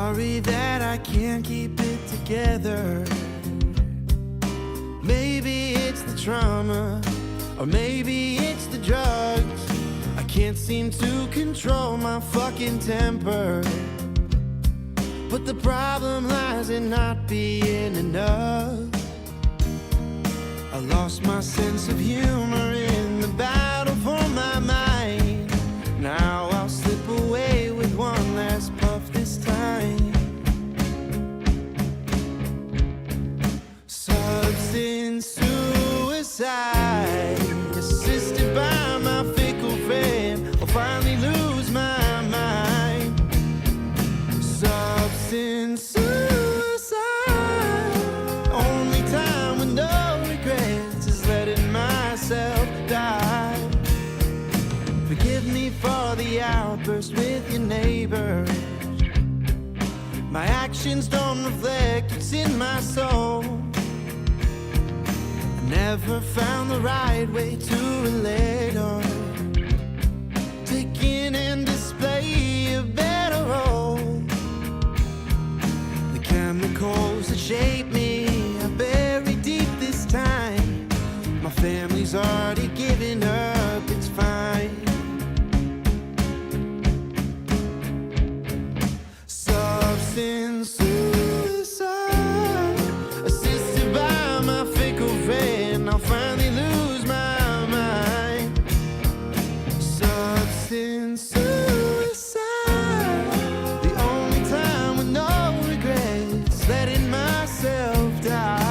sorry that I can't keep it together. Maybe it's the trauma, or maybe it's the drugs. I can't seem to control my fucking temper. But the problem lies in not being enough. I lost my sense of humor in the battle for my mind. Now I'll slip away with one last puff this time. Substance suicide, assisted by my fickle friend. I'll finally lose my mind. Substance suicide, only time with no regrets is letting myself die. Forgive me for the outburst with your neighbors. My actions don't reflect what's in my soul. I never found the right way to relate or take in and display a better role. The chemicals that shape me are buried deep this time. My family's already given up, it's fine. Substance suicide, assisted by my fickle friend. I'll finally lose my mind. Substance suicide, the only time with no regrets, letting myself die.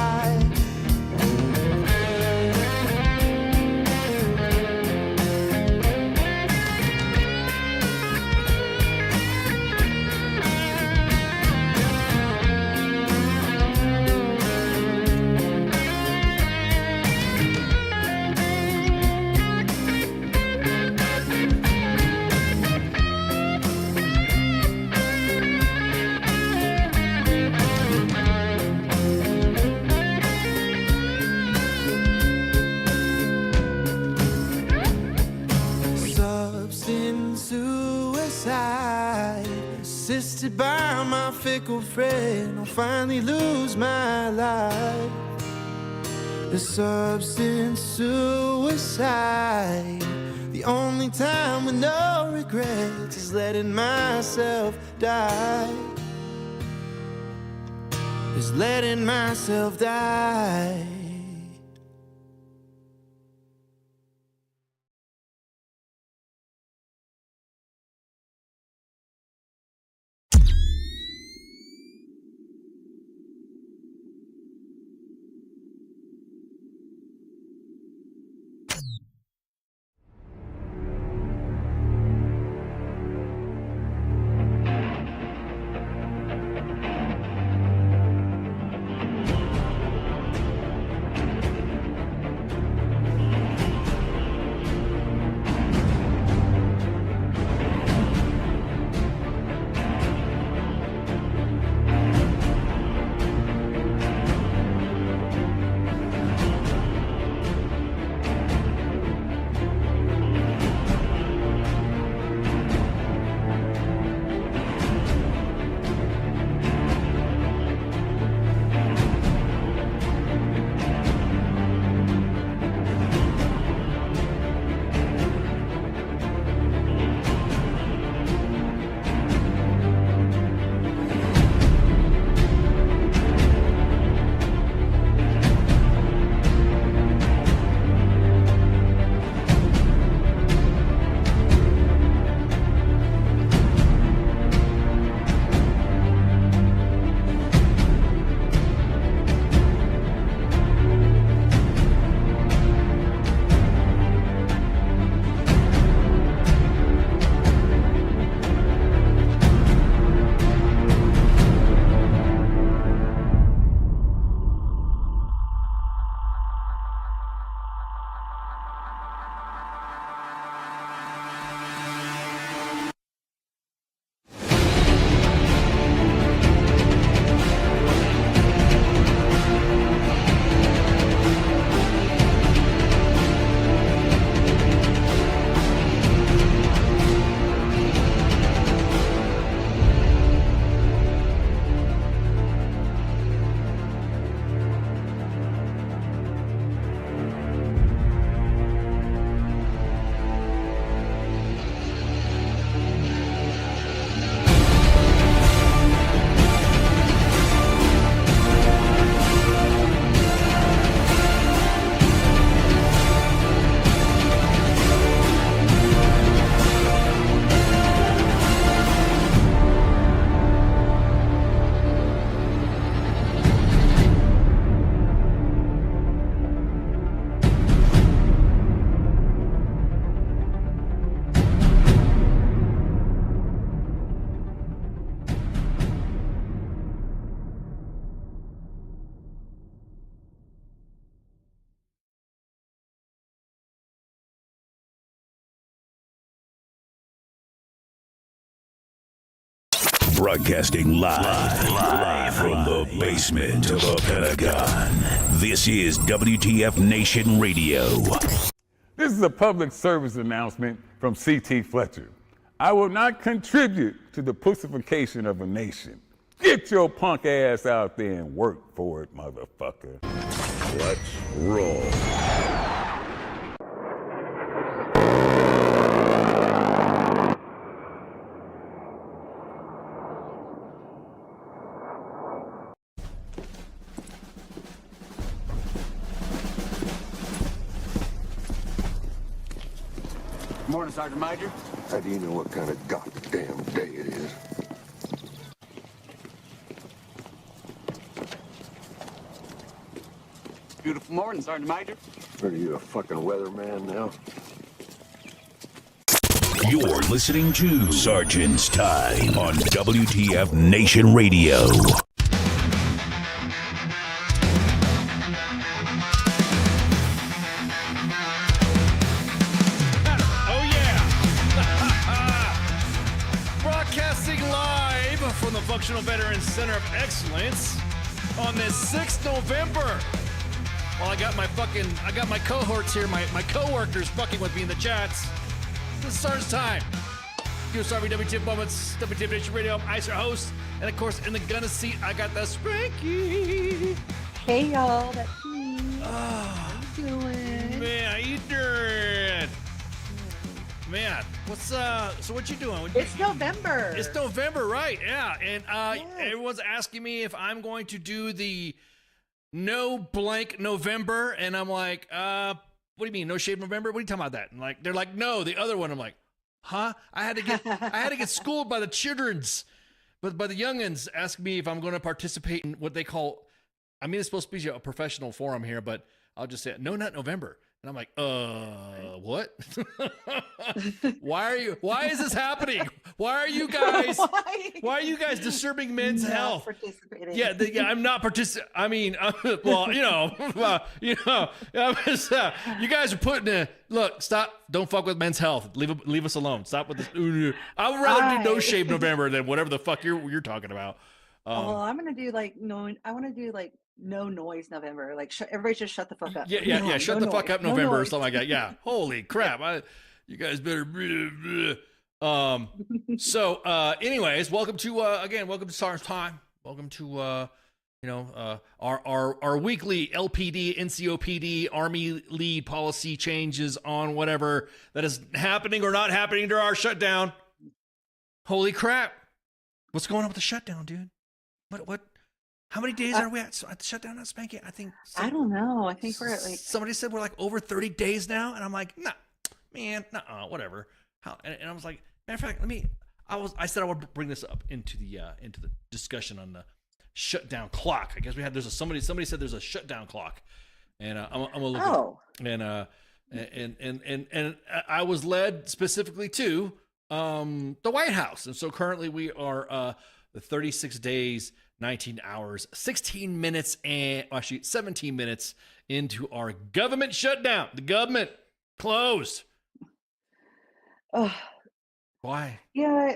Substance suicide, assisted by my fickle friend. I'll finally lose my life. The substance suicide, the only time with no regrets is letting myself die. Is letting myself die. Broadcasting live from the basement of the Pentagon. This is WTF Nation Radio. This is a public service announcement from C.T. Fletcher. I will not contribute to the pussification of a nation. Get your punk ass out there and work for it, motherfucker. Let's roll. Morning, Sergeant Major. How do you know what kind of goddamn day it is? Beautiful morning, Sergeant Major. Are you a fucking weatherman now? You're listening to Sergeant's Time on WTF Nation Radio. Broadcasting live from the Functional Veterans Center of Excellence on this 6th November. Well, I got my cohorts here, my co-workers fucking with me in the chats. This is Sergeant's Time. USRV WTF Moments, WTF Nation Radio. I'm Icer host. And of course, in the gunner seat, I got the Spanky. Hey y'all, that's me. Oh, How you doing? man, how you doing? Man, so what you doing? It's November. It's November, right? Yeah, and everyone's asking me if I'm going to do the no blank November, and I'm like, what do you mean, no shave November? What are you talking about that? And like, they're like, no, the other one. I'm like, huh? I had to get schooled by the children's, but by the youngins asking me if I'm going to participate in what they call, I mean, it's supposed to be a professional forum here, but I'll just say, no, not November. And I'm like, what? Why is this happening? Why are you guys disturbing men's health? Participating. Yeah, I'm not participating. I mean, well, you guys are putting look, stop, don't fuck with men's health. Leave us alone. Stop with this. I would rather do no shave November than whatever the fuck you're talking about. Well, I'm gonna do no noise November. Like everybody just shut the fuck up. Yeah. Shut the noise. fuck up No November or noise. something like that. Yeah. Holy crap. You guys better. So, anyways, welcome to Sergeant's Time. Welcome to, our weekly LPD, NCOPD, Army lead policy changes on whatever that is happening or not happening during our shutdown. Holy crap. What's going on with the shutdown, dude? What? How many days are we at the shutdown on Spanky? I think. I don't know. I think we're at like. Somebody said we're like over 30 days now, and I'm like, nah, man, whatever. And I was like, matter of fact, I said I would bring this up into the discussion on the shutdown clock. I guess somebody said there's a shutdown clock, and I'm gonna look. Oh. And I was led specifically to the White House, and so currently we are the 36 days. 19 hours, 16 minutes, and actually 17 minutes into our government shutdown. The government closed. Oh. Why? Yeah,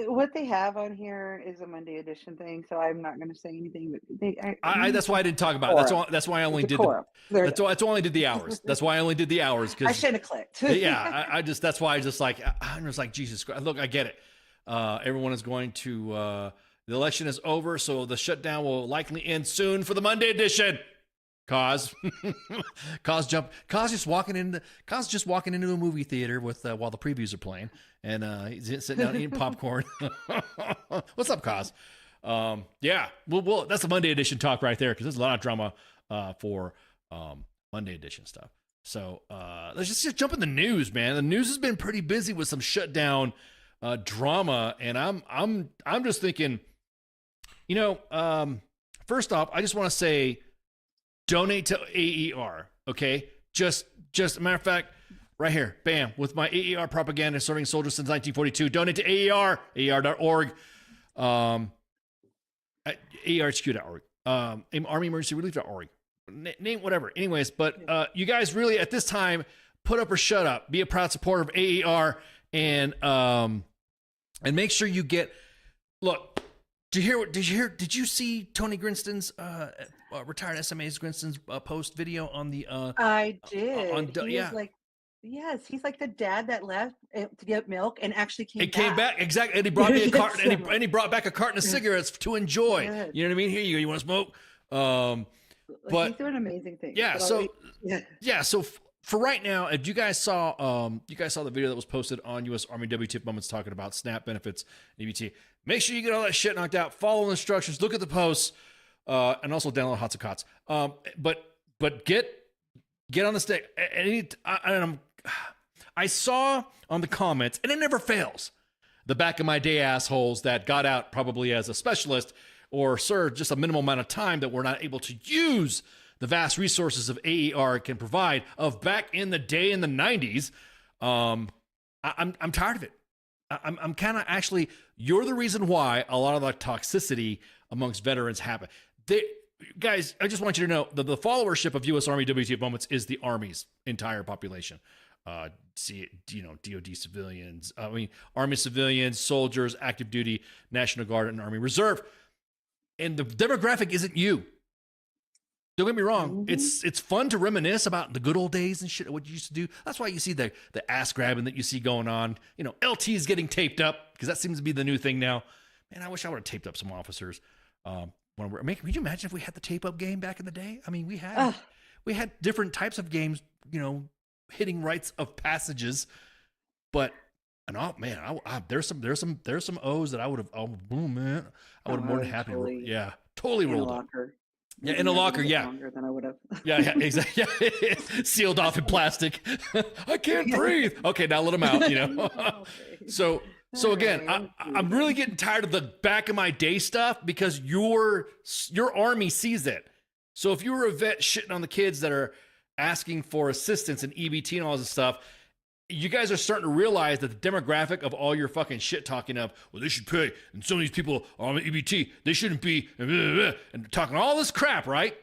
what they have on here is a Monday edition thing, so I'm not going to say anything. But that's why I didn't talk about it. That's why I only did. That's why I only did the hours. That's why I only did the hours. I shouldn't have clicked. Yeah, that's why I just like I'm just like Jesus Christ. Look, I get it. Everyone is going to. The election is over, so the shutdown will likely end soon for the Monday edition. Cause just walking into a movie theater with while the previews are playing, and he's sitting down eating popcorn. What's up, Cause? Yeah, well, that's the Monday edition talk right there because there's a lot of drama for Monday edition stuff. So let's just jump in the news, man. The news has been pretty busy with some shutdown drama, and I'm just thinking. First off, I just want to say, donate to AER, okay? Just a matter of fact, right here, bam, with my AER propaganda serving soldiers since 1942. Donate to AER, AER.org, AERHQ.org, Army Emergency Relief.org, name whatever. Anyways, but you guys really at this time put up or shut up. Be a proud supporter of AER and make sure you get. Look, did you see Tony Grinston's retired SMA's Grinston's post video on the I did. He yeah. was like, yes, he's like the dad that left to get milk and actually came It came back exactly, and he brought me a carton, and he brought back a carton of cigarettes to enjoy. Yes. You know what I mean? Here you go. You want to smoke? But he's doing amazing things. yeah. But So yeah. yeah. So for right now, if you guys saw the video that was posted on U.S. Army WTF moments talking about SNAP benefits, EBT. Make sure you get all that shit knocked out. Follow the instructions. Look at the posts, and also download Hots and Cots. But get on the stick. I saw on the comments, and it never fails, the back of my day assholes that got out probably as a specialist or served just a minimal amount of time that were not able to use the vast resources of AER can provide of back in the day in the 90s. I'm tired of it. I'm kind of actually, you're the reason why a lot of the toxicity amongst veterans happen. Guys, I just want you to know that the followership of U.S. Army WTF moments is the Army's entire population. DOD civilians, Army civilians, soldiers, active duty, National Guard, and Army Reserve. And the demographic isn't you. Don't get me wrong. Mm-hmm. It's fun to reminisce about the good old days and shit, what you used to do. That's why you see the ass grabbing that you see going on. LT's getting taped up because that seems to be the new thing now. Man, I wish I would have taped up some officers. Could you imagine if we had the tape up game back in the day? I mean, we had different types of games, hitting rites of passages, but there's some O's that I would have. Oh man, I would have more than happy. Totally rolled up. Yeah, in a locker. Yeah, longer than I would have. Yeah, exactly. Yeah. Sealed off in plastic. I can't breathe. Okay, now let them out. Okay. So again, I'm really getting tired of the back of my day stuff because your Army sees it. So if you were a vet shitting on the kids that are asking for assistance and EBT and all this stuff, you guys are starting to realize that the demographic of all your fucking shit talking of, well, they should pay, and some of these people are on the EBT, they shouldn't be, and talking all this crap, right?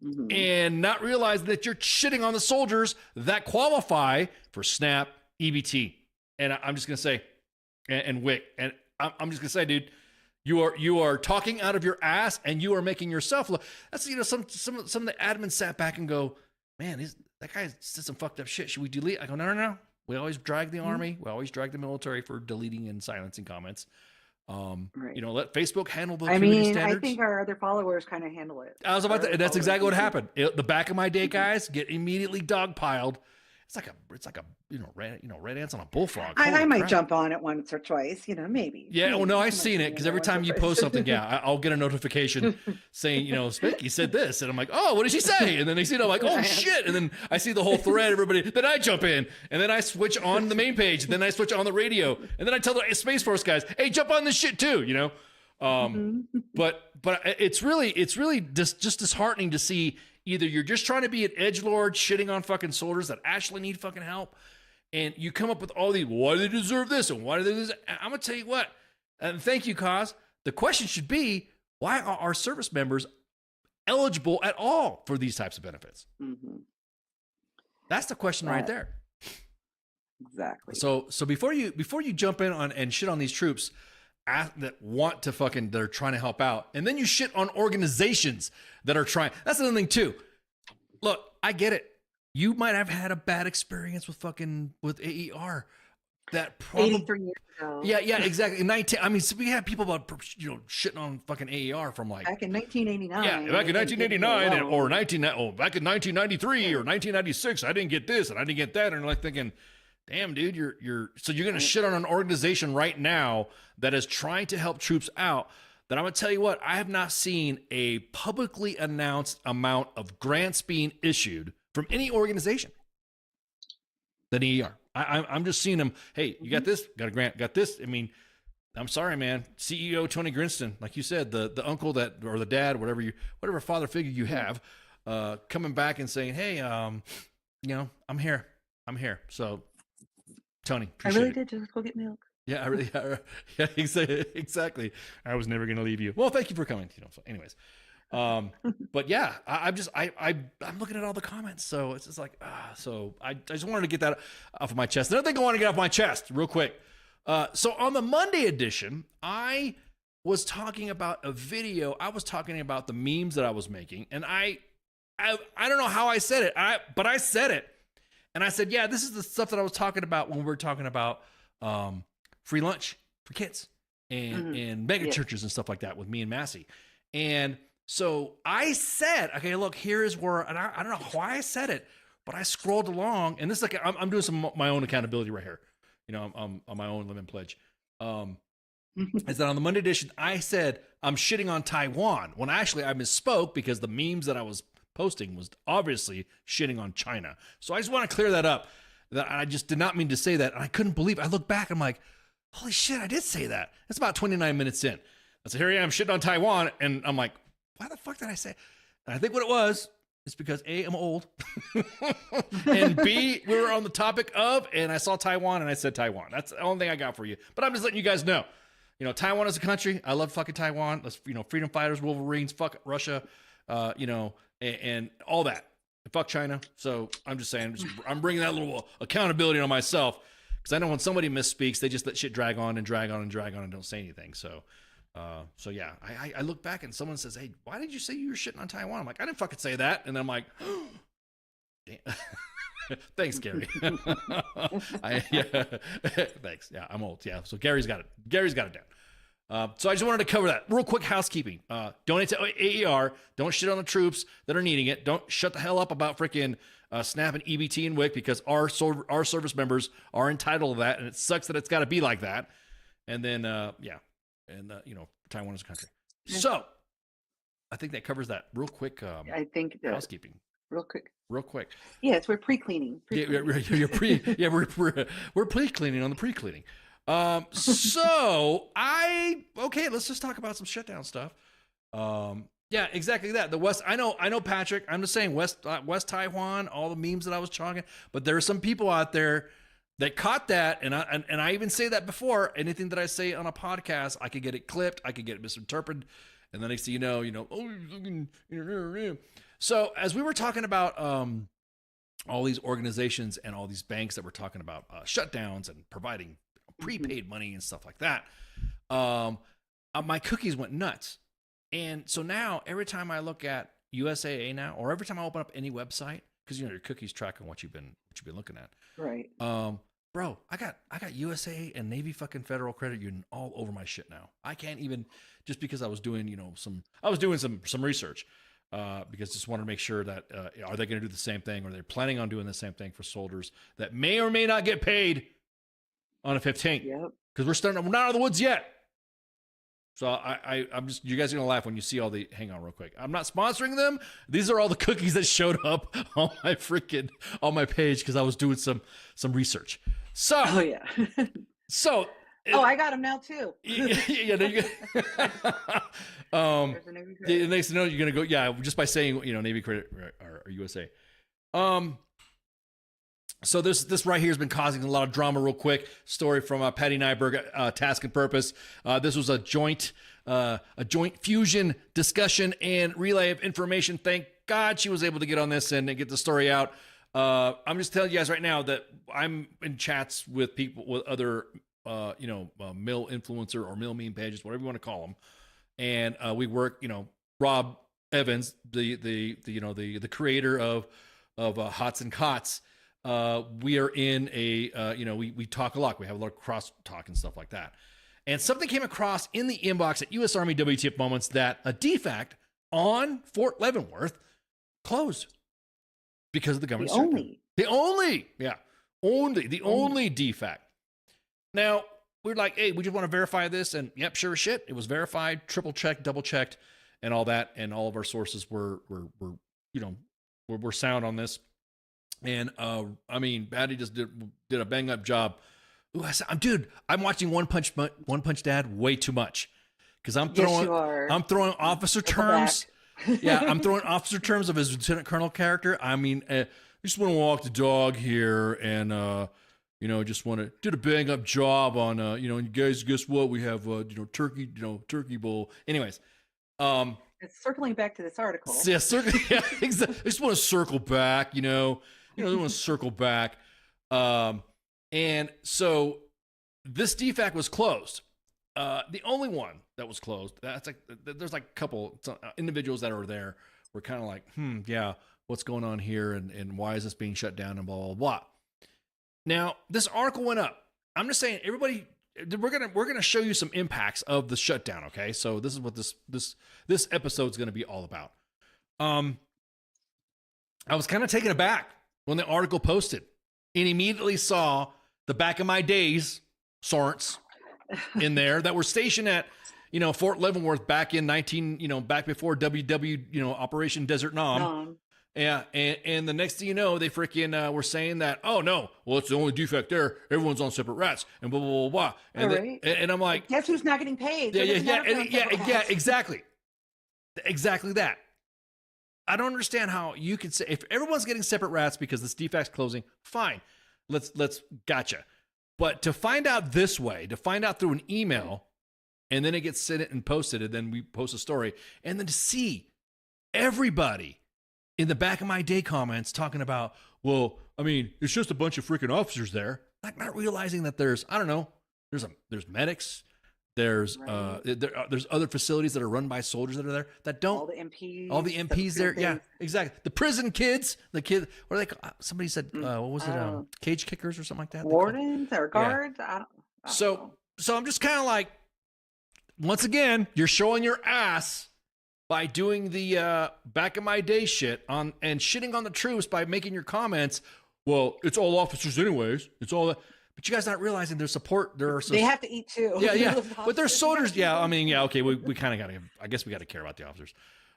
Mm-hmm. And not realizing that you're shitting on the soldiers that qualify for SNAP, EBT. And I'm just going to say, and WIC, and I'm just going to say, dude, you are talking out of your ass, and you are making yourself look. That's, some of the admins sat back and go, man, that guy said some fucked up shit. Should we delete? I go, no. We always drag the Army. We always drag the military for deleting and silencing comments. Right. Let Facebook handle the community standards. I think our other followers kind of handle it. I was about to, and that's exactly what happened. The back of my day guys get immediately dogpiled. It's like a red ants on a bullfrog. I might jump on it once or twice, maybe. Yeah, well, no, I've seen it because every time you post something, I'll get a notification saying, Spicky said this, and I'm like, oh, what did she say? And then they see it, I'm like, oh shit, and then I see the whole thread, everybody. Then I jump in, and then I switch on the main page, and then I switch on the radio, and then I tell the Space Force guys, hey, jump on this shit too, But it's really just disheartening to see. Either you're just trying to be an edgelord shitting on fucking soldiers that actually need fucking help, and you come up with all these, why do they deserve this? And why do they deserve this? I'm going to tell you what, and thank you, Cause. The question should be, why are our service members eligible at all for these types of benefits? Mm-hmm. That's the question right there. Exactly. So before you jump in on and shit on these troops that want to they're trying to help out, and then you shit on organizations that are trying. That's another thing too. Look, I get it. You might have had a bad experience with AER. That probably 83 years ago. Yeah, exactly. 19. I mean, so we had people about shitting on fucking AER from like back in 1989. Yeah, back in 1989 or back in 1993 or 1996. I didn't get this and I didn't get that, and like thinking, damn, dude, you're gonna shit on an organization right now that is trying to help troops out. That I'm gonna tell you what, I have not seen a publicly announced amount of grants being issued from any organization than ER. I'm just seeing them. Hey, you got this? Got a grant? Got this? I mean, I'm sorry, man. CEO Tony Grinston, like you said, the uncle that or the dad, whatever father figure you have, coming back and saying, hey, I'm here. So. Tony, I really did just go get milk. Yeah, exactly. I was never going to leave you. Well, thank you for coming. So anyways, but yeah, I'm looking at all the comments, so it's just like, so I just wanted to get that off of my chest. Another thing I want to get off my chest real quick. So on the Monday edition, I was talking about a video. I was talking about the memes that I was making, and I don't know how I said it, but I said it. And I said, yeah, this is the stuff that I was talking about when we were talking about free lunch for kids and mega churches and stuff like that with me and Massey. And so I said, okay, look, here is where, and I don't know why I said it, but I scrolled along, and this is like, I'm doing some my own accountability right here. You know, I'm on my own limit pledge. Is that on the Monday edition, I said, I'm shitting on Taiwan, when actually I misspoke because the memes that I was posting was obviously shitting on China. So I just want to clear that up, that I just did not mean to say that. And I couldn't believe it. I look back, I'm like, holy shit, I did say that. It's about 29 minutes in. I said, here I am shitting on Taiwan. And I'm like, why the fuck did I say? And I think what it was is because A, I'm old. And B, we were on the topic of, and I saw Taiwan and I said Taiwan. That's the only thing I got for you. But I'm just letting you guys know. You know, Taiwan is a country. I love fucking Taiwan. Let's, you know, freedom fighters, Wolverines, fuck Russia, you know, and all that. And fuck China. So I'm just saying, I'm bringing that little accountability on myself, because I know when somebody misspeaks, they just let shit drag on and drag on and drag on and don't say anything. So yeah, I look back and someone says, hey, why did you say you were shitting on Taiwan? I'm like, I didn't fucking say that. And then I'm like, damn. Thanks, Gary. Thanks. Yeah, I'm old. Yeah, so Gary's got it. Gary's got it down. So I just wanted to cover that. Real quick housekeeping. Donate to AER. Don't shit on the troops that are needing it. Don't shut the hell up about freaking SNAP and EBT and WIC, because our service members are entitled to that, and it sucks that it's got to be like that. And then, you know, Taiwan is a country. So I think that covers that real quick. I think that, housekeeping. real quick. Yes, we're pre-cleaning. We're pre-cleaning on the pre-cleaning. Okay, let's just talk about some shutdown stuff. Yeah, exactly that. The West, I know, Patrick. I'm just saying West Taiwan, all the memes that I was talking, but there are some people out there that caught that, and I even say that before. Anything that I say on a podcast, I could get it clipped, I could get it misinterpreted, and then next thing you know, So as we were talking about all these organizations and all these banks that were talking about shutdowns and providing prepaid money and stuff like that, my cookies went nuts. And so now every time I look at USAA now, or every time I open up any website, because you know your cookies tracking what you've been looking at, right? Bro, I got USAA and Navy fucking Federal Credit Union all over my shit now. I can't even, just because I was doing some research. Because just wanted to make sure that are they going to do the same thing, or they're planning on doing the same thing for soldiers that may or may not get paid on the 15th. Yep. Because we're not out of the woods yet. So I'm just, you guys are gonna laugh when you see all the. Hang on, real quick. I'm not sponsoring them. These are all the cookies that showed up on my page because I was doing some research. So. Oh yeah. So. I got them now too. Yeah, there you go. The next thing you know, you're gonna go, yeah, just by saying, you know, Navy Credit or USA. So this right here has been causing a lot of drama. Real quick story from Patty Nyberg, Task and Purpose. This was a joint fusion discussion and relay of information. Thank God she was able to get on this and get the story out. I'm just telling you guys right now that I'm in chats with people, with other mill influencer or mill meme pages, whatever you want to call them, and we work. You know, Rob Evans, the creator of Hots and Cots. We are in a we talk a lot. We have a lot of cross talk and stuff like that. And something came across in the inbox at U.S. Army WTF Moments that a DFAC on Fort Leavenworth closed because of the government shutdown. The only DFAC. Now, we're like, hey, we just want to verify this. And yep, sure as shit. It was verified, triple checked, double checked, and all that. And all of our sources were sound on this. And Patty just did a bang up job. Ooh, I'm watching One Punch Dad way too much. Because I'm throwing officer terms. Yeah, I'm throwing officer terms of his lieutenant colonel character. I mean, I just want to walk the dog here and just want to did a bang up job on and you guys, guess what? We have turkey bowl. Anyways, it's circling back to this article. Yeah, exactly. I just want to circle back, I want to circle back. And so this DFAC was closed. The only one that was closed, that's like, there's like a couple individuals that are there were kind of like, yeah, what's going on here, and why is this being shut down, and blah blah blah. Now this article went up. I'm just saying, everybody, we're gonna show you some impacts of the shutdown. Okay, so this is what this episode is gonna be all about. I was kind of taken aback when the article posted, and immediately saw the Back in My Days Sorents in there that were stationed at, Fort Leavenworth back in back before Operation Desert Nom. Yeah, and the next thing you know, they freaking were saying that, oh no, well, it's the only defect there. Everyone's on separate routes, and blah blah blah blah. And, right. And I'm like, guess who's not getting paid? Yeah, exactly that. I don't understand how you could say, if everyone's getting separate routes because this defect's closing, fine, let's gotcha. But to find out this way, to find out through an email, and then it gets sent and posted, and then we post a story, and then to see everybody in the Back in My Day comments talking about, well, I mean, it's just a bunch of freaking officers there, like not realizing that there's medics, there's there's other facilities that are run by soldiers that are there that don't. All the MPs there, yeah, exactly. The prison kids, what are they called? Somebody said, what was it? Cage kickers or something like that. Wardens or guards. Yeah. I don't know. So I'm just kind of like, once again, you're showing your ass by doing the Back in My Day shit on and shitting on the troops by making your comments. Well, it's all officers anyways. It's all that. But you guys not realizing there's support. They have to eat too. Yeah. But there's soldiers. Yeah, I mean, yeah, okay. We kind of got to. I guess we got to care about the officers.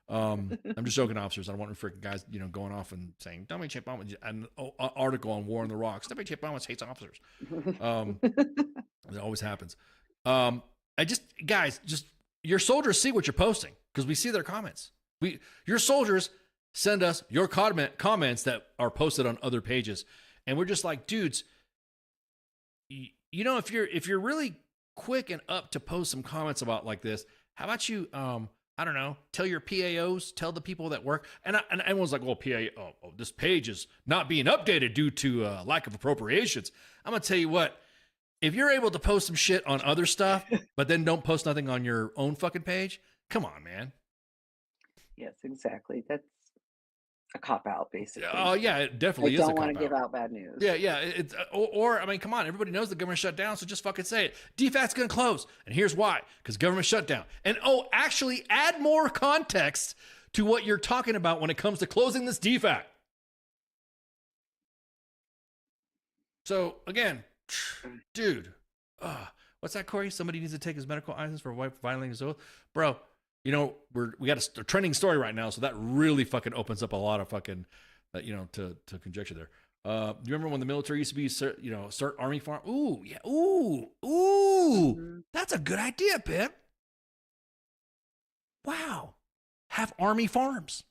I'm just joking, officers. I don't want freaking guys, going off and saying W.T.F. an article on War on the Rocks. W.T.F. hates officers. It always happens. Guys, your soldiers see what you're posting because we see their comments. Your soldiers send us your comments that are posted on other pages, and we're just like, dudes. If you're really quick and up to post some comments about like this, how about you, I don't know, tell your PAOs, tell the people that work, and everyone's like, well, this page is not being updated due to lack of appropriations. I'm gonna tell you what, if you're able to post some shit on other stuff, but then don't post nothing on your own fucking page, come on, man. Yes, exactly. That's a cop out, basically. Oh yeah, it definitely is. Don't want to give out bad news. Yeah. It's I mean, come on, everybody knows the government shut down, so just fucking say it. DFAT's gonna close, and here's why: because government shutdown. And actually, add more context to what you're talking about when it comes to closing this DFAT. So again, dude, what's that, Corey? Somebody needs to take his medical license for violating his oath, bro. We got a trending story right now, so that really fucking opens up a lot of fucking, to conjecture there. Do you remember when the military used to be, start army farm? Ooh, yeah, ooh, that's a good idea, Pip. Wow, have army farms.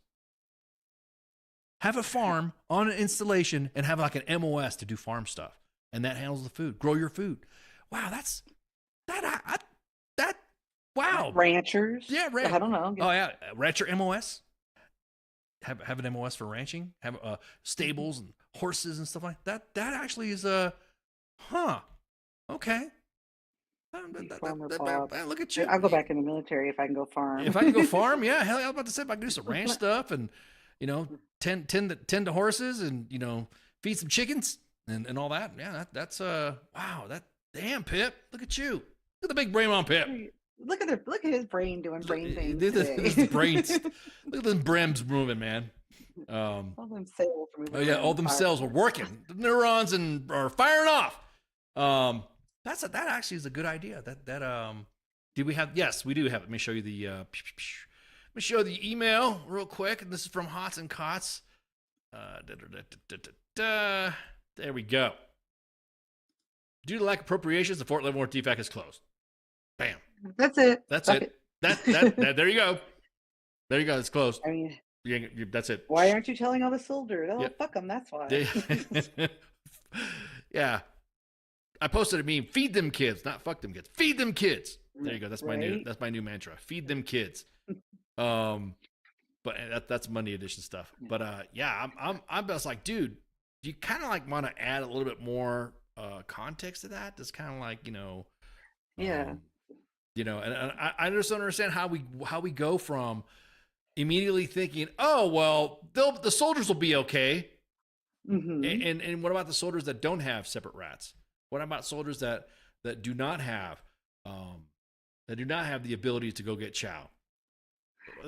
Have a farm on an installation and have like an MOS to do farm stuff, and that handles the food. Grow your food. Wow, wow. Ranchers. Yeah, I don't know. Oh yeah, rancher MOS. Have an MOS for ranching. Have stables and horses and stuff like that. That actually is okay. Look at you. I'll go back in the military if I can go farm. If I can go farm, yeah. Hell, I was about to say if I can do some ranch stuff and tend to horses and feed some chickens and all that. Yeah, that's wow. That damn Pip. Look at you. Look at the big brain on Pip. Look at his brain doing brain things. The brains. Look at them brims moving, man. All them cells moving. Oh yeah, all them cells are working. The neurons are firing off. That actually is a good idea. Do we have? Yes, we do have it. Let me show you the. Let me show the email real quick. And this is from Hots and Cots. There we go. Due to lack of appropriations, the Fort Leavenworth DFAC is closed. Bam. That's it. That's it. That there you go. There you go. It's closed. I mean, that's it. Why aren't you telling all the soldiers? Oh, fuck them. That's why. Yeah. I posted a meme. Feed them kids, not fuck them kids. Feed them kids. There you go. That's my new mantra. Feed them kids. But that's Monday edition stuff. But yeah, I'm just like, dude, you kind of like want to add a little bit more context to that. That's kind of like, yeah. You know, and I just don't understand how we go from immediately thinking, oh well, the soldiers will be okay, and what about the soldiers that don't have separate rats? What about soldiers that do not have the ability to go get chow?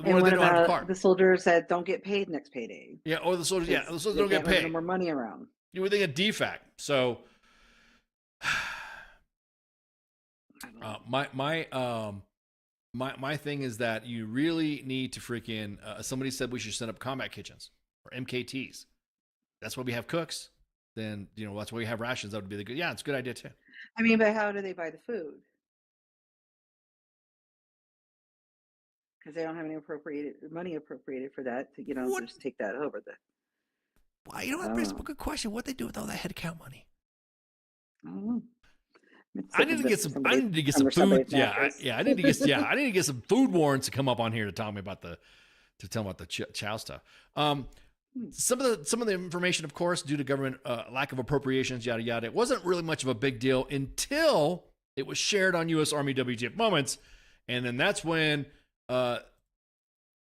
And what about the soldiers that don't get paid next payday? Yeah, or the soldiers. Yeah, the soldiers don't get paid. No more money around. You would think a DFAC. So, my thing is that you really need to freaking. Somebody said we should set up combat kitchens or MKTs. That's why we have cooks. Then that's why we have rations. That would be the good. Yeah, it's a good idea too. I mean, but how do they buy the food? Because they don't have any money appropriated for that to just take that over. Why? That brings up a good question. What they do with all that headcount money? I don't know. I need to get some food. Yeah, I need to get some food warrants to come up on here to tell me about the chow stuff. Some of the information, of course, due to government lack of appropriations, yada yada, it wasn't really much of a big deal until it was shared on U.S. Army WTF Moments, and then that's when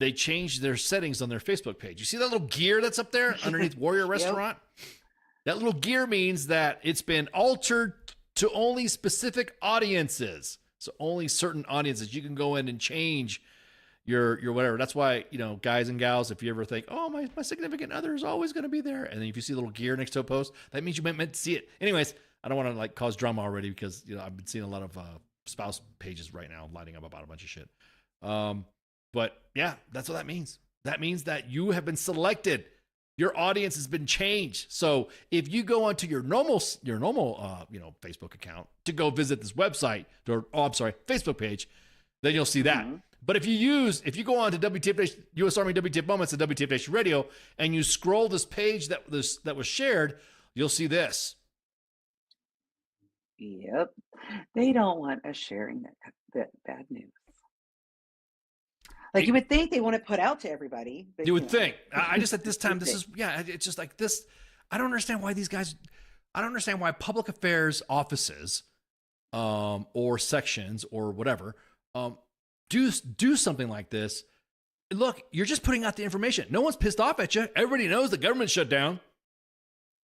they changed their settings on their Facebook page. You see that little gear that's up there underneath Warrior Restaurant? That little gear means that it's been altered to only specific audiences. So only certain audiences. You can go in and change your whatever. That's why, guys and gals, if you ever think, oh, my significant other is always going to be there, and then if you see a little gear next to a post, that means you meant to see it. Anyways, I don't want to cause drama already because I've been seeing a lot of spouse pages right now lighting up about a bunch of shit. But yeah, that's what that means. That means that you have been selected. Your audience has been changed. So if you go onto your normal Facebook account to go visit this website, Facebook page, then you'll see that. But if you go on to WTF U.S. Army WTF Moments and WTF Radio and you scroll this page that was shared, you'll see this. Yep. They don't want us sharing that bad news. You would think they want to put out to everybody. But, you would think. I just at this time, it's just like this. I don't understand why I don't understand why public affairs offices or sections or whatever do something like this. Look, you're just putting out the information. No one's pissed off at you. Everybody knows the government shut down.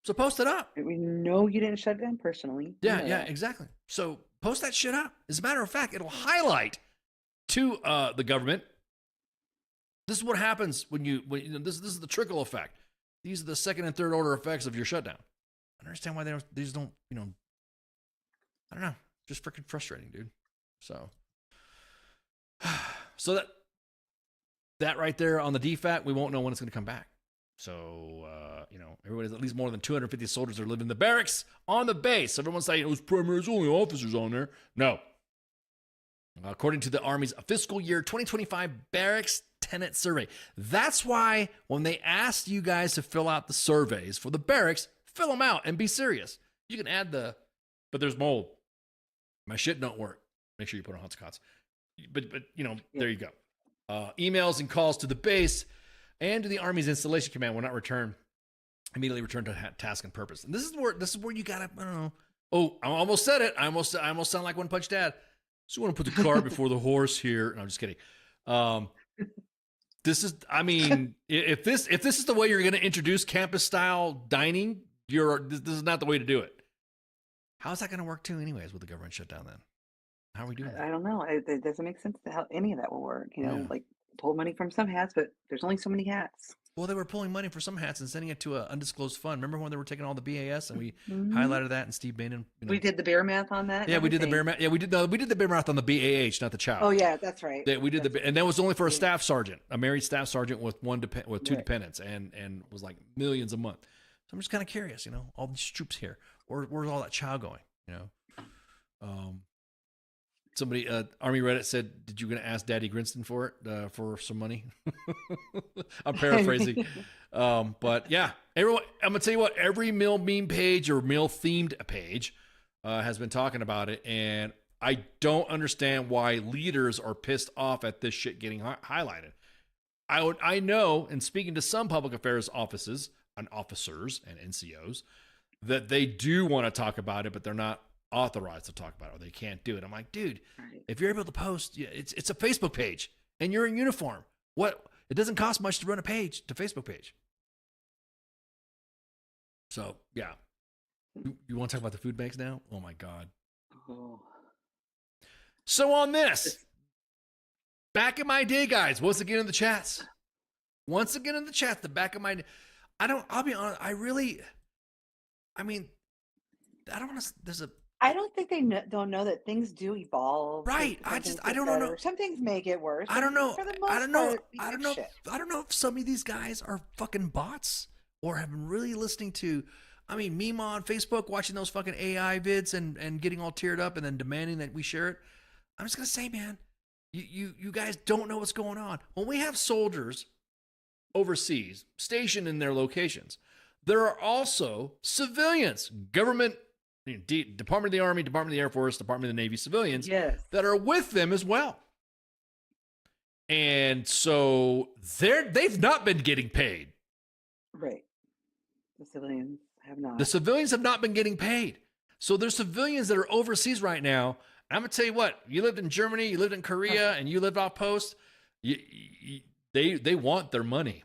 So post it up. We know you didn't shut down personally. Yeah, exactly. So post that shit up. As a matter of fact, it'll highlight to the government. This is what happens when this is the trickle effect. These are the second and third order effects of your shutdown. I understand why these don't, I don't know. Just freaking frustrating, dude. So that right there on the DFAT, we won't know when it's going to come back. So, everybody's at least more than 250 soldiers are living in the barracks on the base. Everyone's saying it was primaries, only officers on there. No. According to the Army's fiscal year 2025 barracks tenant survey. That's why when they asked you guys to fill out the surveys for the barracks, fill them out and be serious. You can add but there's mold. My shit don't work. Make sure you put on hot cots. But there you go. Emails and calls to the base and to the Army's installation command will not immediately return to task and purpose. And this is where you gotta, I don't know. Oh, I almost said it. I almost sound like One Punch Dad. So you want to put the cart before the horse here. No, I'm just kidding. This is, if this is the way you're going to introduce campus style dining, this is not the way to do it. How is that going to work too, anyways, with the government shutdown? Then how are we doing that? I don't know. It doesn't make sense how any of that will work. Pull money from some hats, but there's only so many hats. Well, they were pulling money for some hats and sending it to an undisclosed fund. Remember when they were taking all the BAS and we highlighted that and Steve Bannon? We did the bear math on that. Yeah, we did the bear math. Yeah, we did the bear math on the BAH, not the chow. Oh yeah, that's right. We did and that was only for a staff sergeant, a married staff sergeant with two dependents, and was like millions a month. So I'm just kind of curious, all these troops here, where's all that chow going? Somebody, Army Reddit said, "Did you going to ask Daddy Grinston for it for some money?" I'm paraphrasing, but yeah, everyone. I'm gonna tell you what. Every meal meme page or meal themed page has been talking about it, and I don't understand why leaders are pissed off at this shit getting highlighted. I know, and speaking to some public affairs offices and officers and NCOs, that they do want to talk about it, but they're not authorized to talk about it, or they can't do it. I'm like, dude, Right. if you're able to post, it's a Facebook page, and you're in uniform. What? It doesn't cost much to run a Facebook page. So yeah, you want to talk about the food banks now? Oh my God. Oh. So on this, back in my day, guys, once again in the chats, the back of my, I'll be honest, I mean, I don't want to, I don't think they don't know that things do evolve. Right. Some I things don't get know. better. Some things make it worse. I don't but know. For the most I don't know. part, I don't it's know. shit. I don't know if some of these guys are fucking bots or have been really listening to, Mima on Facebook, watching those fucking AI vids and getting all teared up and then demanding that we share it. I'm just going to say, man, you guys don't know what's going on. When we have soldiers overseas stationed in their locations, there are also civilians, government, Department of the Army, Department of the Air Force, Department of the Navy civilians that are with them as well. And so they've not been getting paid. Right. The civilians have not. The civilians have not been getting paid. So there's civilians that are overseas right now. I'm going to tell you what, you lived in Germany, you lived in Korea, and you lived off post, they want their money.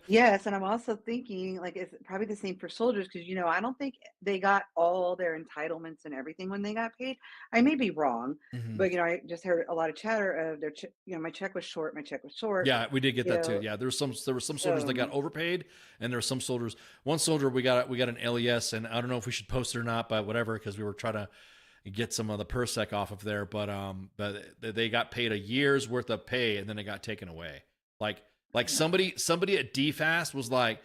Yes, and I'm also thinking like it's probably the same for soldiers because I don't think they got all their entitlements and everything when they got paid. I may be wrong, but I just heard a lot of chatter of their my check was short. Yeah, we did get that too. Yeah, there were some soldiers that got overpaid, and there were some soldiers. One soldier we got an LES, and I don't know if we should post it or not, but whatever, because we were trying to get some of the PERSEC off of there, but they got paid a year's worth of pay, and then it got taken away. Like somebody at DFAS was like,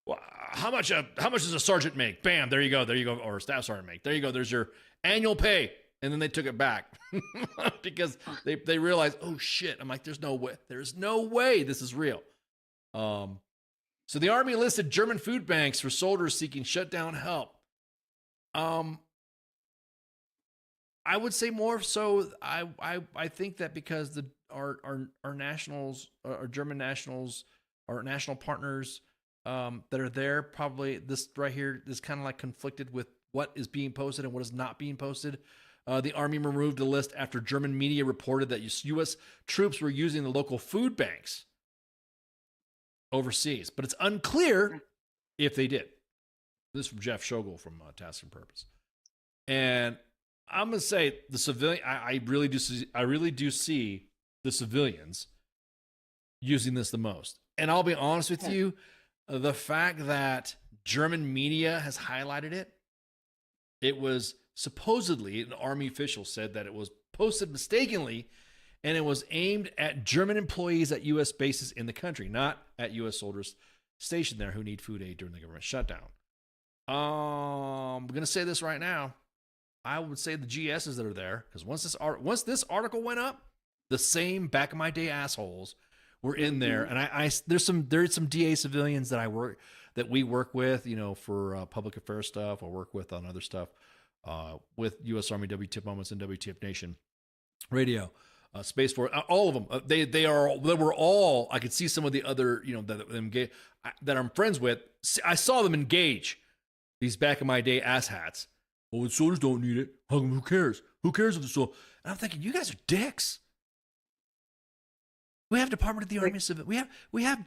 well, how much does a sergeant make? Bam, there you go, or a staff sergeant make. There you go, there's your annual pay. And then they took it back because they realized, oh shit. I'm like, there's no way this is real. So the Army enlisted German food banks for soldiers seeking shutdown help. I would say more so. I think that because our nationals, our German nationals, our national partners that are there, probably this right here is kind of like conflicted with what is being posted and what is not being posted. The Army removed the list after German media reported that U.S. troops were using the local food banks overseas, but it's unclear if they did. This is from Jeff Schogel from Task and Purpose, and I'm gonna say the civilian. I really do see the civilians using this the most. And I'll be honest with you, the fact that German media has highlighted it, it was supposedly, an Army official said that it was posted mistakenly, and it was aimed at German employees at U.S. bases in the country, not at U.S. soldiers stationed there who need food aid during the government shutdown. I'm gonna say this right now. I would say the GSs that are there, because once this article went up, the same back in my day assholes were in there, and there's some DA civilians that we work with, for public affairs stuff, or work with on other stuff, with U.S. Army W.T.F Moments and W.T.F Nation Radio, Space Force, all of them. They were all. I could see some of the other, that I'm friends with. I saw them engage these back in my day asshats. Well, the soldiers don't need it. Who cares? Who cares if the soldiers? And I'm thinking, you guys are dicks. We have Department of the Army civil. We have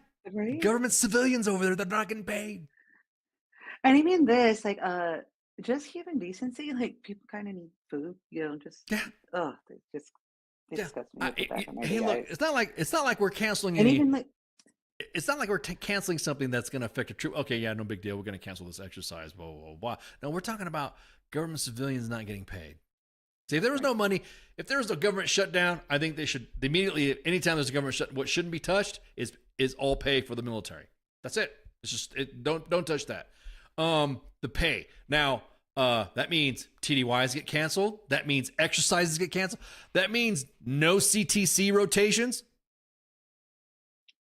government civilians over there that are not getting paid. And I mean this, just human decency. Like people kind of need food, Just they disgust me. Hey, look, it's not like we're canceling and any. even It's not like we're canceling something that's going to affect a troop. Okay, yeah, no big deal. We're going to cancel this exercise. Blah blah blah. No, we're talking about government civilians not getting paid. See, if there was no money, if there was a government shutdown, I think they should immediately. Anytime there's a government shutdown, what shouldn't be touched is all pay for the military. That's it. It's just don't touch that. The pay now. That means TDYs get canceled. That means exercises get canceled. That means no CTC rotations.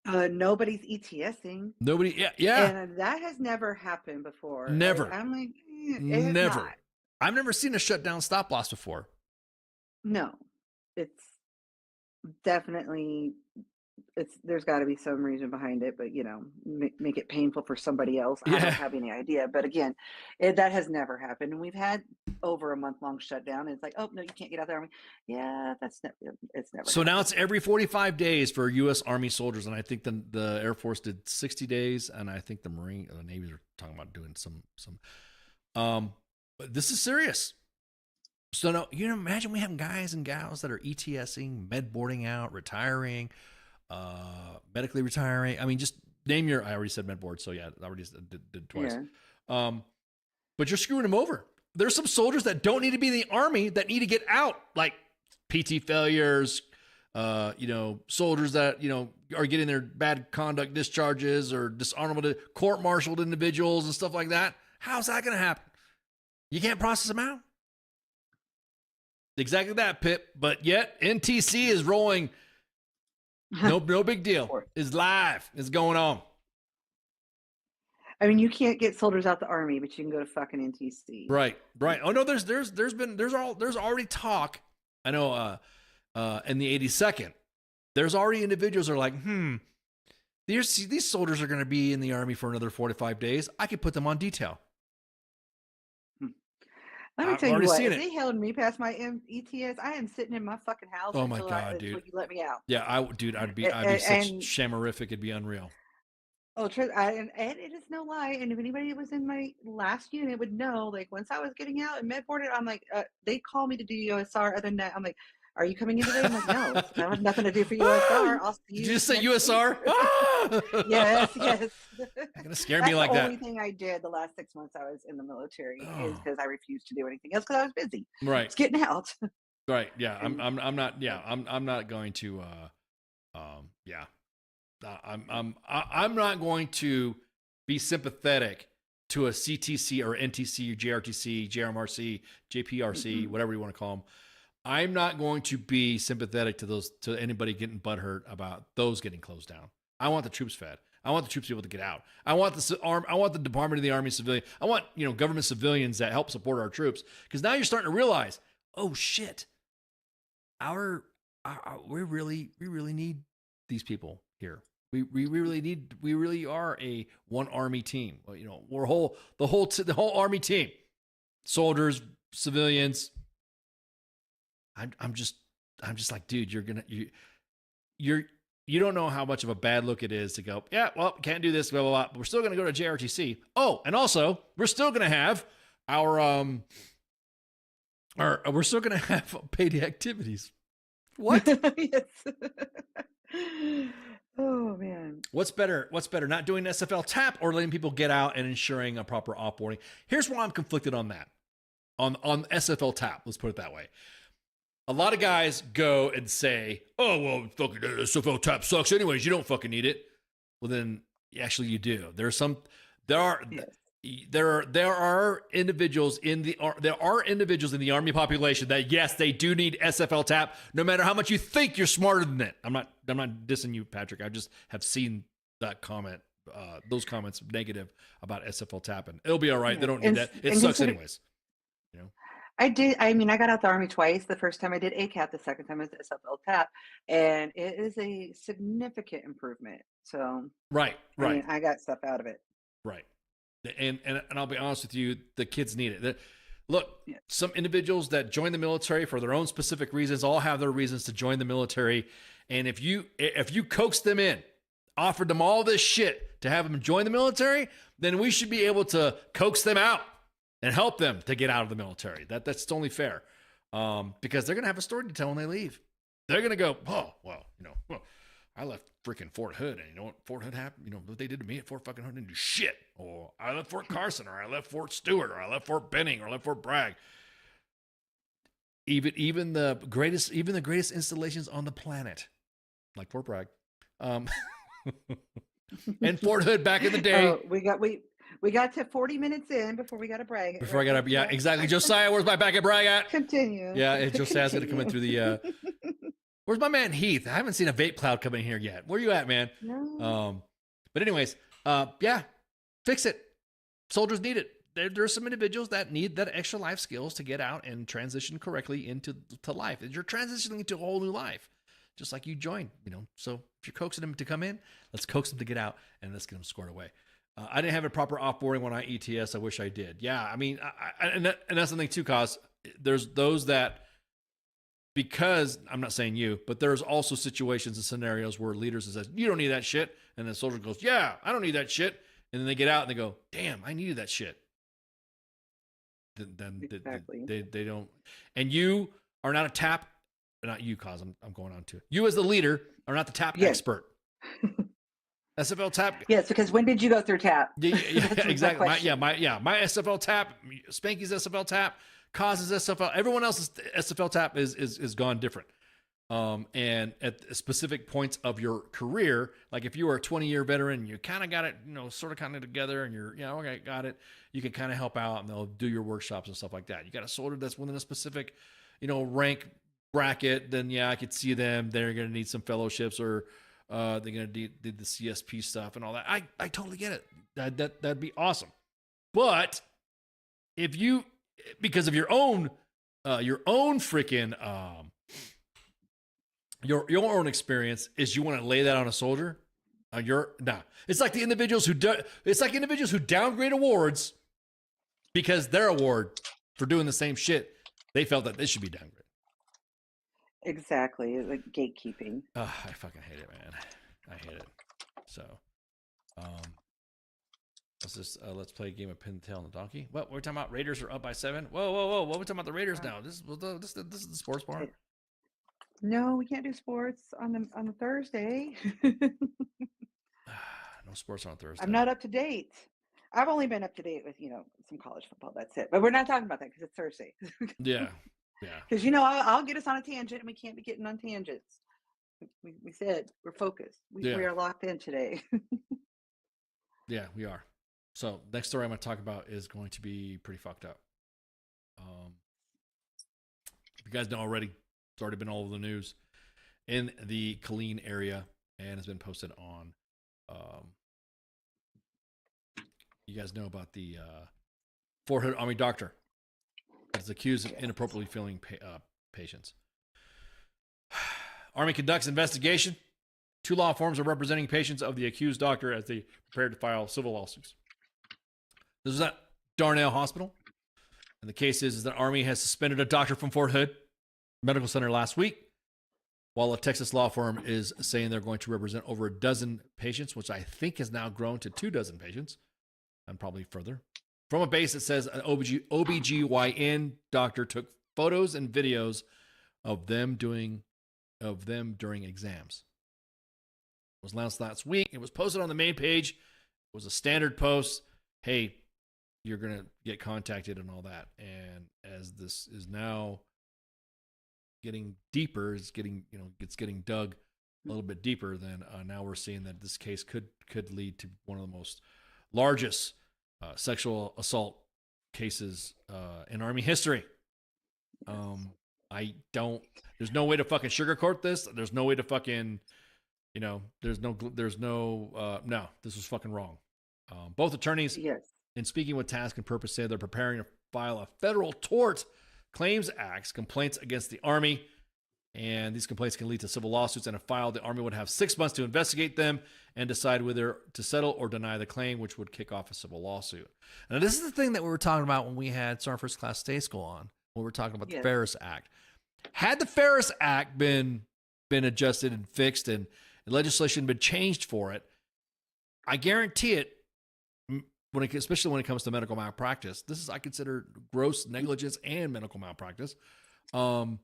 Nobody's ETSing. Nobody. Yeah. And that has never happened before. Never. I'm like, never. I've never seen a shutdown stop loss before. No, it's definitely. There's got to be some reason behind it, but make it painful for somebody else. I don't have any idea. But again, that has never happened. And we've had over a month-long shutdown. And it's like, oh no, you can't get out of the army. Yeah, it's never. So now happened. it's every 45 days for U.S. Army soldiers, and I think the Air Force did 60 days, and I think the Navy are talking about doing some. But this is serious. So now, imagine we have guys and gals that are ETSing, med boarding out, retiring, medically retiring. I mean, just name your. I already said med board, so yeah, I already did twice. Yeah. But you're screwing them over. There's some soldiers that don't need to be in the Army that need to get out, like PT failures, soldiers that, are getting their bad conduct discharges or dishonorable court-martialed individuals and stuff like that. How's that going to happen? You can't process them out. Exactly that, Pip. But yet NTC is rolling. No big deal. It's live. It's going on. I mean, you can't get soldiers out the army, but you can go to fucking NTC. Right. Oh no, there's already talk. I know in the 82nd, there's already individuals that are like, these soldiers are going to be in the army for another 45 days. I could put them on detail. Let me tell you what, if they held me past my ETS, I am sitting in my fucking house. Oh my God, dude. Until you let me out. Yeah, I'd be such shamorific. It'd be unreal. Oh, and it is no lie. And if anybody was in my last unit would know, like once I was getting out and med boarded, I'm like, they call me to do USR. Other than that, I'm like, are you coming in today? I'm like, no, I have nothing to do for USR. I'll see you. Did you just say USR? Yes. You're gonna scare me like that. The only thing I did the last 6 months I was in the military is because I refused to do anything else because I was busy. Right. It's getting out. Right. Yeah. I'm not going to. I'm not going to be sympathetic to a CTC or NTC, JRTC, JMRC, JPRC, whatever you want to call them. I'm not going to be sympathetic to anybody getting butthurt about those getting closed down. I want the troops fed. I want the troops able to get out. I want the Department of the Army civilian. I want, government civilians that help support our troops. Because now you're starting to realize, oh shit, we really need these people here. We really are a one Army team. We're the whole Army team, soldiers, civilians. I'm just like, dude, you don't know how much of a bad look it is to go, yeah, well, can't do this, blah, blah, blah, but we're still going to go to JRTC. Oh, and also we're still going to have we're still going to have paid activities. What? Yes. Oh man. What's better? Not doing SFL tap or letting people get out and ensuring a proper offboarding? Here's why I'm conflicted on that. On SFL tap, let's put it that way. A lot of guys go and say, oh, well, fucking SFL tap sucks anyways. You don't fucking need it. Well, then actually you do. There are individuals in the Army population that, yes, they do need SFL tap, no matter how much you think you're smarter than it. I'm not dissing you, Patrick. I just have seen that comment, those comments negative about SFL tap, and it'll be all right. They don't need that. It sucks anyways. I got out the Army twice. The first time I did ACAT, the second time I did SFL TAP, and it is a significant improvement. So right. I got stuff out of it. Right. And I'll be honest with you, the kids need it. Look, some individuals that join the military for their own specific reasons all have their reasons to join the military. And if you coax them in, offered them all this shit to have them join the military, then we should be able to coax them out and help them to get out of the military. That's only fair, because they're gonna have a story to tell when they leave. They're gonna go, oh well, I left freaking Fort Hood, and you know what Fort Hood happened? What they did to me at Fort fucking Hood didn't do shit. Or I left Fort Carson, or I left Fort Stewart, or I left Fort Benning, or I left Fort Bragg. Even the greatest installations on the planet, like Fort Bragg, and Fort Hood back in the day. We got to 40 minutes in before we got to brag. Yeah, exactly. Josiah, where's my back at brag at? Continue. Yeah, Josiah's gonna come in through the. Where's my man Heath? I haven't seen a vape cloud come in here yet. Where you at, man? No. But anyways, fix it. Soldiers need it. There are some individuals that need that extra life skills to get out and transition correctly into life. You're transitioning into a whole new life, just like you joined. So if you're coaxing them to come in, let's coax them to get out and let's get them squared away. I didn't have a proper offboarding when I ETS. I wish I did. Yeah, I mean, and that's the thing too, cause there's those that, because I'm not saying you, but there's also situations and scenarios where leaders says, you don't need that shit. And the soldier goes, yeah, I don't need that shit. And then they get out and they go, damn, I needed that shit. Then Exactly. they don't. And you are not a TAP, not you, cause I'm going on to it. You as the leader are not the TAP Yes. expert. SFL TAP. Yes, because when did you go through TAP? Yeah, That's my exactly. question. My SFL TAP, Spanky's SFL TAP, Cause's SFL. Everyone else's SFL TAP is gone different. And at specific points of your career, like if you are a 20-year veteran, you kind of got it, sort of kind of together, and you're, okay, got it. You can kind of help out, and they'll do your workshops and stuff like that. You got a soldier that's within a specific, rank bracket. Then I could see them. They're going to need some fellowships, or they're going to need the CSP stuff and all that. I totally get it. That'd be awesome. But if you, because of your own freaking your own experience, is you want to lay that on a soldier, it's like individuals who downgrade awards because their award for doing the same shit, they felt that this should be downgraded. Exactly, like gatekeeping. I fucking hate it, man. I hate it. So, let's play a game of pin the tail on the donkey. What we're talking about? Raiders are up by 7. Whoa! What are we talking about the Raiders now? This is the sports part. No, we can't do sports on the Thursday. No sports on Thursday. I'm not up to date. I've only been up to date with some college football. That's it. But we're not talking about that because it's Thursday. Yeah. Because I'll get us on a tangent, and we can't be getting on tangents. We said we're focused. We are locked in today. Yeah, we are. So next story I'm going to talk about is going to be pretty fucked up. If you guys know already, it's already been all over the news in the Killeen area, and has been posted on. You guys know about the Fort Hood Army doctor that's accused of inappropriately filling patients. Army conducts investigation. 2 law firms are representing patients of the accused doctor as they prepare to file civil lawsuits. This was at Darnell Hospital. And the case is that Army has suspended a doctor from Fort Hood Medical Center last week, while a Texas law firm is saying they're going to represent over a dozen patients, which I think has now grown to 24 patients, and probably further. From a base that says an OBGYN doctor took photos and videos of them during exams. It was announced last week. It was posted on the main page. It was a standard post. Hey, you're going to get contacted and all that. And as this is now getting deeper, it's getting dug a little bit deeper, then now we're seeing that this case could lead to one of the most largest sexual assault cases in Army history. There's no way to fucking sugarcoat this. There's no way to fucking, no, this was fucking wrong. Both attorneys, in speaking with Task and Purpose, say they're preparing to file a federal tort claims acts complaints against the Army. And these complaints can lead to civil lawsuits, and if filed, the Army would have 6 months to investigate them and decide whether to settle or deny the claim, which would kick off a civil lawsuit. And this is the thing that we were talking about when we had Sergeant First Class Day School on, when we were talking about the Ferris Act. Had the Ferris Act been adjusted and fixed and legislation been changed for it, I guarantee it, especially when it comes to medical malpractice, this is, I consider, gross negligence and medical malpractice, and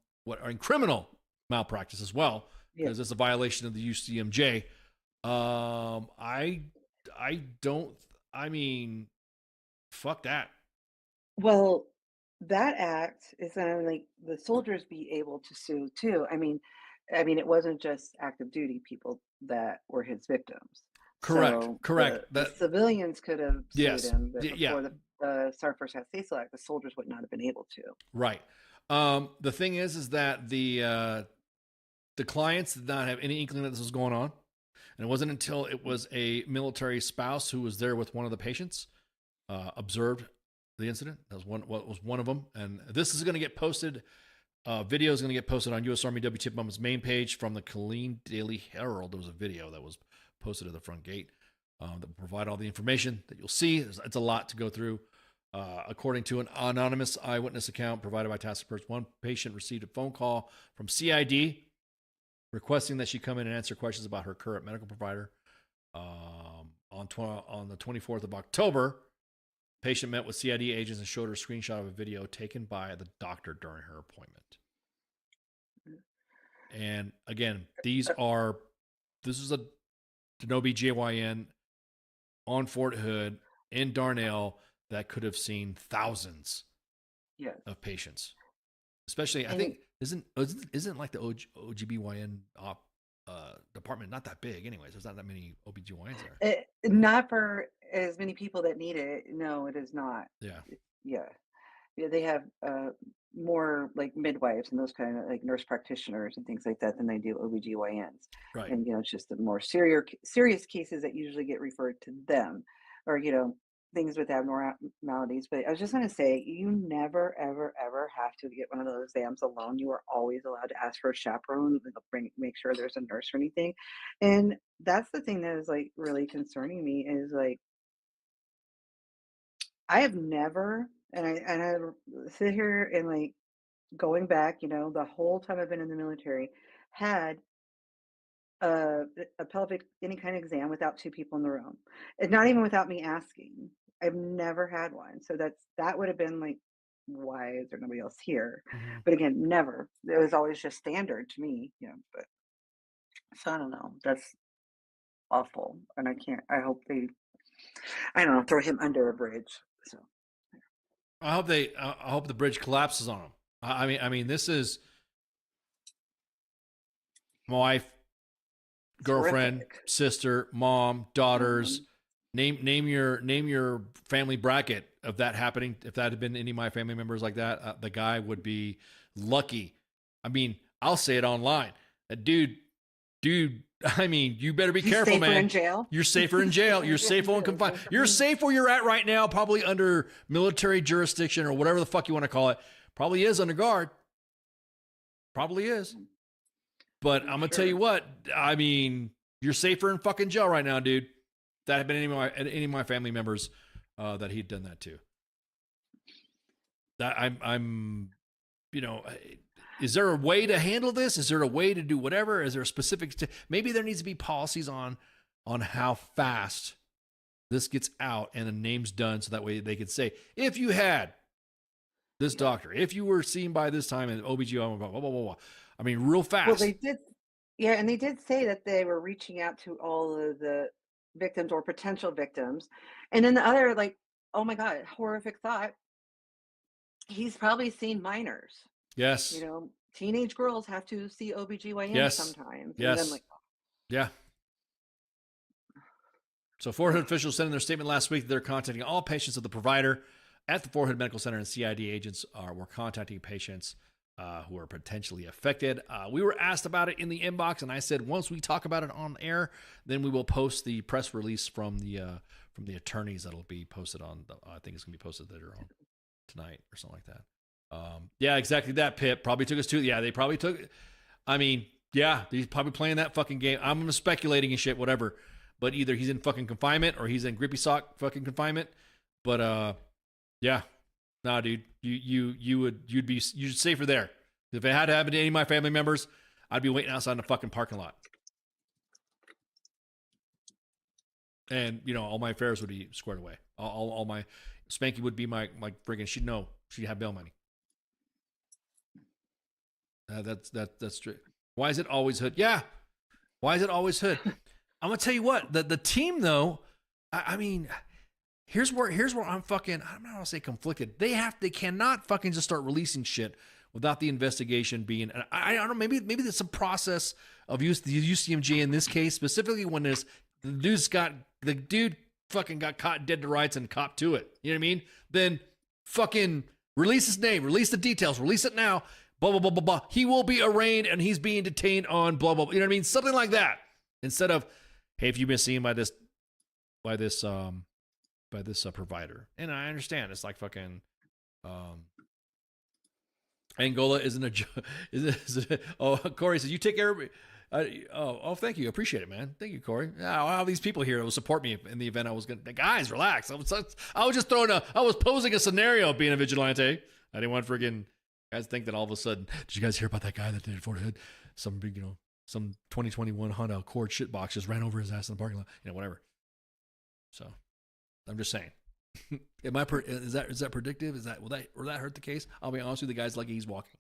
criminal malpractice as well, because it's a violation of the UCMJ. Fuck that. Well, that act is going to make the soldiers be able to sue too. I mean, it wasn't just active duty people that were his victims. Correct. So Correct. The civilians could have sued him, but Yeah. before the Sergeant First Class Day School Act, the soldiers would not have been able to. Right. The thing is that the clients did not have any inkling that this was going on. And it wasn't until it was a military spouse who was there with one of the patients, observed the incident. That was one of them. And this is going to get posted. Video is going to get posted on U.S. Army W.T.F Mom's main page from the Killeen Daily Herald. There was a video that was posted at the front gate. that will provide all the information that you'll see. It's a lot to go through. According to an anonymous eyewitness account provided by task force, one patient received a phone call from CID requesting that she come in and answer questions about her current medical provider. On the 24th of October, patient met with CID agents and showed her a screenshot of a video taken by the doctor during her appointment. And again, this is an OBGYN on Fort Hood in Darnell that could have seen thousands of patients. Especially, I think, isn't like the OGBYN department not that big anyways? There's not that many OBGYNs there. Not for as many people that need it. No, it is not. Yeah. They have more like midwives and those kind of like nurse practitioners and things like that than they do OBGYNs. Right. And, it's just the more serious cases that usually get referred to them, or, things with abnormalities. But I was just going to say, you never, ever, ever have to get one of those exams alone. You are always allowed to ask for a chaperone, make sure there's a nurse or anything. And that's the thing that is like really concerning me is like, I have never, and I sit here and like going back, the whole time I've been in the military, had a pelvic any kind of exam without two people in the room, and not even without me asking. I've never had one, so that would have been like, why is there nobody else here? Mm-hmm. But again, never. It was always just standard to me, But so I don't know. That's awful, and I hope they, I don't know, throw him under a bridge. So I hope the bridge collapses on him. I mean, this is my wife, girlfriend, horrific. sister, mom, daughters. Name your family bracket of that happening. If that had been any of my family members like that, the guy would be lucky. I mean, I'll say it online. Dude. I mean, you better be careful, safer man. in jail. You're safer in jail. You're safer in confinement. You're safe where you're at right now, probably under military jurisdiction or whatever the fuck you want to call it. Probably is under guard. Probably is. But I'm gonna tell you what. I mean, you're safer in fucking jail right now, dude. If that had been any of my family members that he'd done that to. That I'm, is there a way to handle this? Is there a way to do whatever? Is there a specific? Maybe there needs to be policies on how fast this gets out and the name's done, so that way they could say, if you had this doctor, if you were seen by this time in OBGYN, blah, blah, blah, blah. I mean, real fast. Well, they did. Yeah, and they did say that they were reaching out to all of the victims or potential victims. And then the other, like, oh my God, horrific thought. He's probably seen minors. Yes. Teenage girls have to see OBGYN sometimes. Yes. And then yeah. So Fort Hood officials said in their statement last week that they're contacting all patients of the provider at the Fort Hood Medical Center, and CID agents were contacting patients who are potentially affected. We were asked about it in the inbox, and I said once we talk about it on air, then we will post the press release from the attorneys that'll be posted on. I think it's gonna be posted later on tonight or something like that. Yeah, exactly that. Pip probably took us to. Yeah, they probably took. I mean, yeah, he's probably playing that fucking game. I'm speculating and shit, whatever. But either he's in fucking confinement or he's in grippy sock fucking confinement. But yeah. Nah, dude, you'd be safer there. If it had to happen to any of my family members, I'd be waiting outside in the fucking parking lot. And all my affairs would be squared away. All my Spanky would be my friggin' she'd have bail money. That's true. Why is it always Hood? Yeah. Why is it always Hood? I'm gonna tell you what, the team though, I mean, here's where I'm fucking, I'm not gonna say conflicted. They cannot fucking just start releasing shit without the investigation being, I don't know, maybe there's some process of the UCMJ in this case, specifically when the dude fucking got caught dead to rights and copped to it. You know what I mean? Then fucking release his name, release the details, release it now, blah, blah, blah, blah, blah. He will be arraigned and he's being detained on blah, blah, blah. You know what I mean? Something like that. Instead of, hey, if you've been seen by this provider. And I understand it's like fucking Angola isn't a Corey says you take care of Thank you. Appreciate it, man. Thank you, Corey. Yeah, all these people here will support me in the event I was going to. Guys, relax. I was just I was posing a scenario of being a vigilante. I didn't want friggin' guys think that all of a sudden, did you guys hear about that guy that did Fort Hood? Some big, some 2021 Honda Accord shitbox just ran over his ass in the parking lot. Whatever. So, I'm just saying. Is that predictive? Will that hurt the case? I'll be honest with you, the guy's lucky he's walking.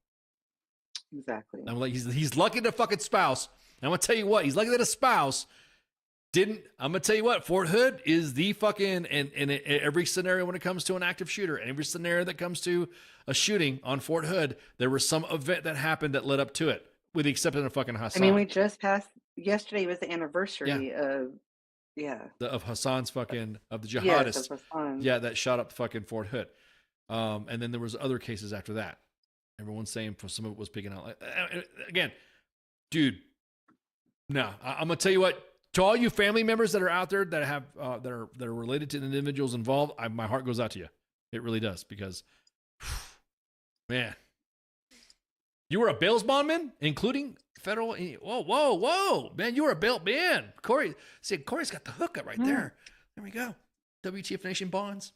Exactly. I'm like, he's lucky to fucking spouse. And I'm gonna tell you what, he's lucky that his spouse didn't. I'm gonna tell you what, Fort Hood is the fucking and every scenario when it comes to an active shooter, and every scenario that comes to a shooting on Fort Hood, there was some event that happened that led up to it, with the exception of fucking Hassan. I mean, we just passed. Yesterday was the anniversary of. Yeah. Of Hassan's fucking of the jihadist. Yes, of Hassan. Yeah, that shot up fucking Fort Hood. And then there was other cases after that. Everyone's saying for some of it was picking out. Again, dude. No, I'm gonna tell you what. To all you family members that are out there that have that are related to the individuals involved, my heart goes out to you. It really does, because, man, you were a bail bondman, including federal. Whoa, man, you were a bail man. Corey, see, Corey's got the hookup right there. There we go. W.T.F. Nation bonds.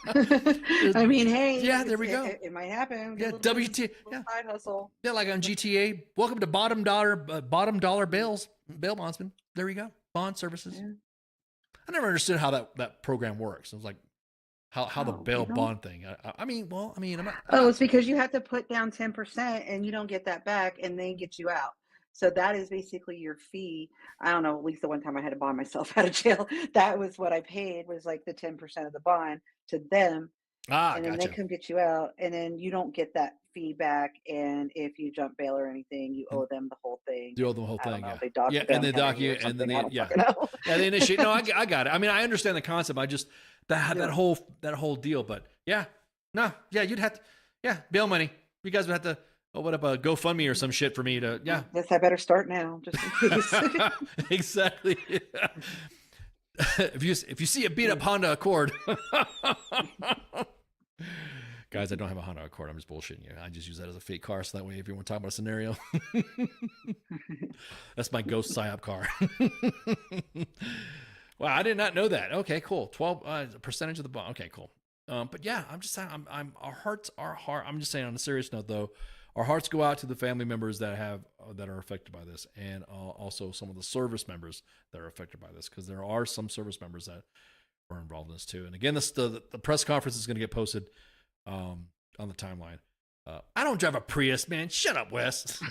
I mean, hey, yeah, there we go. It might happen. Yeah, W.T. Yeah, side hustle. Yeah, like on GTA. Welcome to bottom dollar bail bondsman. There we go. Bond services. Yeah. I never understood how that program works. It was like how the bail bond thing. I'm not. It's because you have to put down 10% and you don't get that back, and they get you out. So that is basically your fee. I don't know, at least the one time I had to bond myself out of jail, that was what I paid, was like the 10% of the bond to them. And then they come get you out, and then you don't get that fee back. And if you jump bail or anything, you owe them the whole thing. You owe them the whole thing, yeah. They dock and they dock you, and then they initiate. No, I got it. I mean, I understand the concept. I just that whole deal. But you'd have to, bail money. You guys would have to open up a GoFundMe or some shit for me to, Guess I better start now, just in case. Exactly. If you see a beat up Honda Accord. Guys, I don't have a Honda Accord. I'm just bullshitting you. I just use that as a fake car, so that way if you want to talk about a scenario. That's my ghost PSYOP car. Wow, I did not know that. Okay, cool. 12 percentage of the bond. Okay, cool. But yeah, I'm just saying, our hearts are hard. I'm just saying, on a serious note, though, our hearts go out to the family members that are affected by this, and also some of the service members that are affected by this, because there are some service members that were involved in this too. And again, the press conference is going to get posted on the timeline. I don't drive a Prius, man. Shut up, Wes.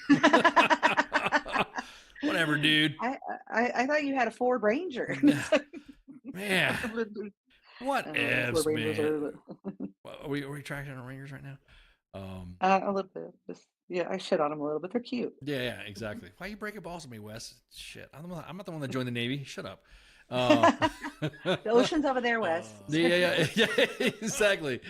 Whatever, dude. I thought you had a Ford Ranger. Man. What ifs, man? Are we tracking on Rangers right now? A little bit. I shit on them a little bit. They're cute. Yeah, exactly. Why are you breaking balls with me, Wes? Shit. I'm not the one that joined the Navy. Shut up. The ocean's over there, Wes. Yeah, exactly.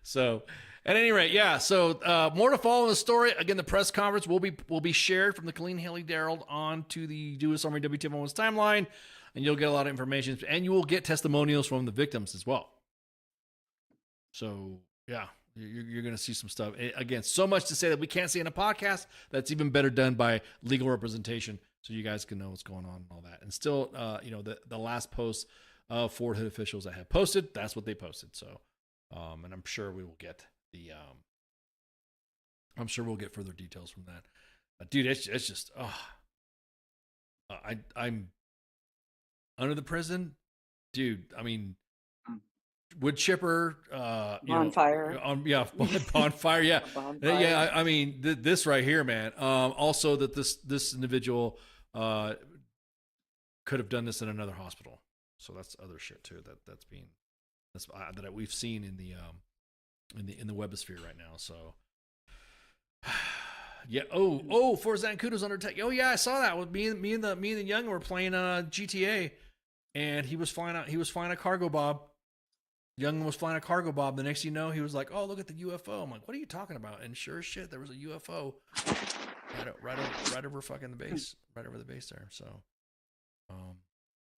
So, at any rate, so more to follow in the story. Again, the press conference will be shared from the Colleen Haley Darrell on to the U.S. Army WTF Moments timeline, and you'll get a lot of information, and you will get testimonials from the victims as well. So, yeah, you're going to see some stuff. Again, so much to say that we can't see in a podcast. That's even better done by legal representation, so you guys can know what's going on and all that. And still, the last post of Fort Hood officials that have posted, that's what they posted. So, and I'm sure we will get further details from that. Dude, it's just, I'm under the prison, dude. I mean, wood chipper, bonfire. Bonfire. Yeah. Bonfire. Yeah. I mean, this right here, man. Also that this individual, could have done this in another hospital. So that's other shit too. That we've seen in the webosphere right now. So yeah. For Zancudo's under attack. Oh yeah, I saw that with me and the young were playing GTA, and he was flying a cargo bob. Young was flying a cargo bob. The next thing you know, he was like, "Oh, look at the UFO." I'm like, "What are you talking about?" And sure as shit, there was a UFO right over fucking the base, right over the base there. So,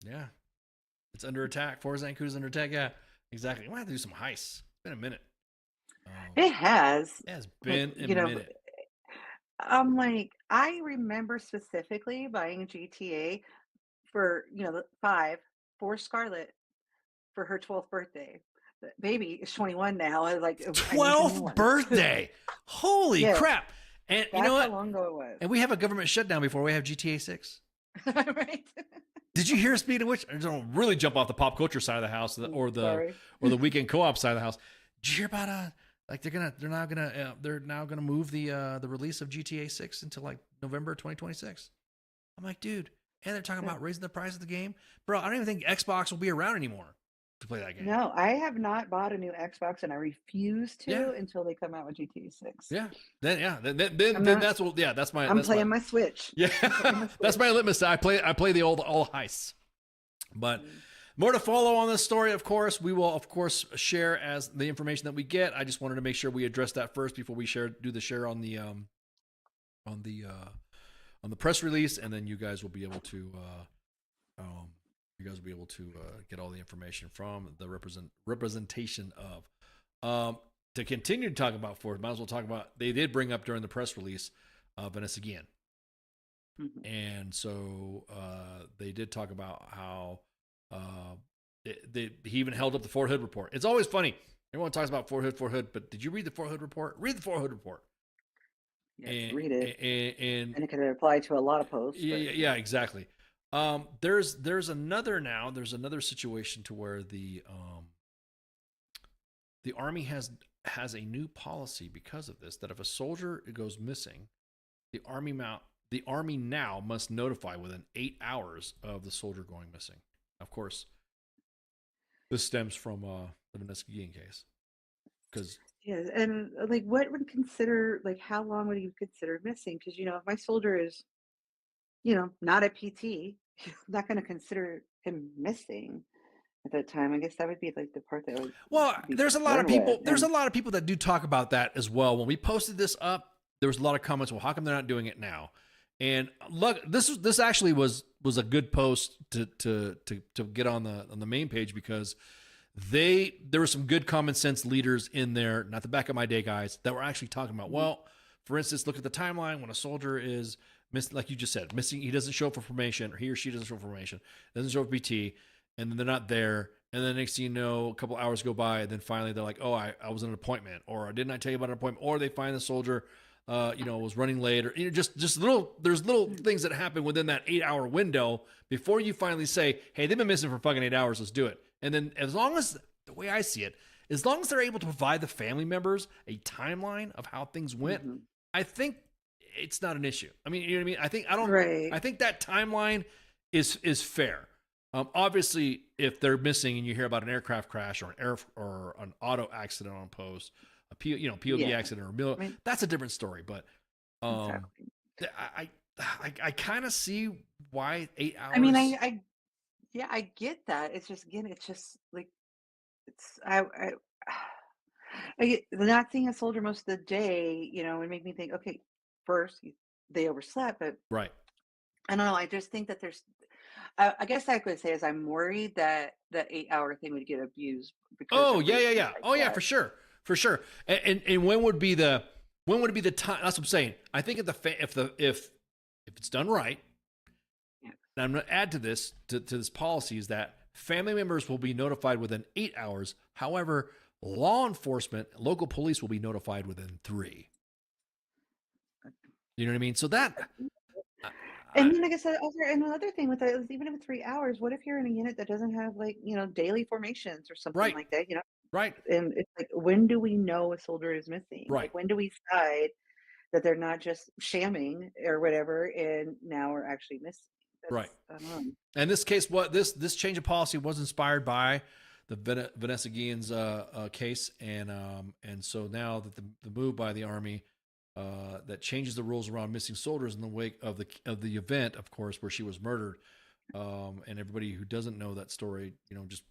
yeah, it's under attack. Fort Zancudo's under attack. Yeah, exactly. We'll have to do some heists. It's been a minute. It has. It has been a minute. I'm like, I remember specifically buying a GTA for, the 5 for Scarlett for her 12th birthday. The baby is 21 now. I was like, I need the new 12th one. birthday. Holy Yes, crap. And you that's know how what? long ago it was. And we have a government shutdown before we have GTA 6. Right? Did you hear, speaking of which, I don't really jump off the pop culture side of the house or Sorry. the weekend co-op side of the house. Did you hear about like they're now gonna move the release of GTA 6 until like November 2026. I'm like, dude, and they're talking about raising the price of the game. Bro, I don't even think Xbox will be around anymore to play that game. No, I have not bought a new Xbox, and I refuse to Yeah. until they come out with GTA 6. Yeah. Then I'm not- that's what that's my I'm that's playing my my Switch. yeah. my That's my litmus. I play the all heists. But more to follow on this story, of course. We will, of course, share as the information that we get. I just wanted to make sure we address that first before we do the share on the press release, and then you guys will be able to get all the information from the representation of. To continue to talk about Ford, might as well talk about. They did bring up during the press release Vanessa Guillen. Mhm. And so they did talk about how he even held up the Fort Hood report. It's always funny. Everyone talks about Fort Hood, but did you read the Fort Hood report? Read the Fort Hood report. Yes, read it. And And it could apply to a lot of posts. But yeah, exactly. There's another situation to where the Army has a new policy because of this, that if a soldier goes missing, the Army now must notify within 8 hours of the soldier going missing. Of course, this stems from the Vanessa Guillen case. Because yeah, and like, what would consider like how long would you consider missing? Because if my soldier is, not a PT, I'm not going to consider him missing at that time. I guess that would be like the part that would. be there's a lot of concerned people. with. There's a And lot of people that do talk about that as well. When we posted this up, there was a lot of comments. Well, how come they're not doing it now? And look, this actually was a good post to get on the main page, because there were some good common sense leaders in there, not the back of my day guys, that were actually talking about, well, for instance, look at the timeline when a soldier is missing, like you just said, missing, he doesn't show up for formation, or he or she doesn't show up for formation, doesn't show up for PT, and then they're not there. And then next thing you know, a couple hours go by, and then finally they're like, oh, I was in an appointment, or didn't I tell you about an appointment? Or they find the soldier was running late, or just there's little things that happen within that 8 hour window before you finally say, hey, they've been missing for fucking 8 hours, let's do it. And then, as long as, the way I see it, as long as they're able to provide the family members a timeline of how things went, I think it's not an issue. I mean, you know what I mean? Right. I think that timeline is fair. Obviously, if they're missing and you hear about an aircraft crash or an auto accident on post, a POV accident, or that's a different story. But exactly. I kind of see why 8 hours. I mean, I get that. It's just, again, it's just like not seeing a soldier most of the day, would make me think, okay, first they overslept, but right. I don't know. I just think that I guess I could say is I'm worried that the 8 hour thing would get abused. Because Oh of yeah. reasons like Oh yeah, that. for sure. And when would be the time? That's what I'm saying. I think if it's done right, Yeah. and I'm going to add to this policy, is that family members will be notified within 8 hours. However, law enforcement, local police will be notified within 3. You know what I mean? So that. And then, like I said, also, and another thing with that is, even if it's 3 hours, what if you're in a unit that doesn't have, like, daily formations or something Right. like that, Right. And it's like, when do we know a soldier is missing? Right. Like, when do we decide that they're not just shamming or whatever, and now we're actually missing? Right. I don't know. And this case, this change of policy was inspired by the Vanessa Guillen's case, and so now that the move by the Army that changes the rules around missing soldiers in the wake of the event, of course, where she was murdered, and everybody who doesn't know that story, just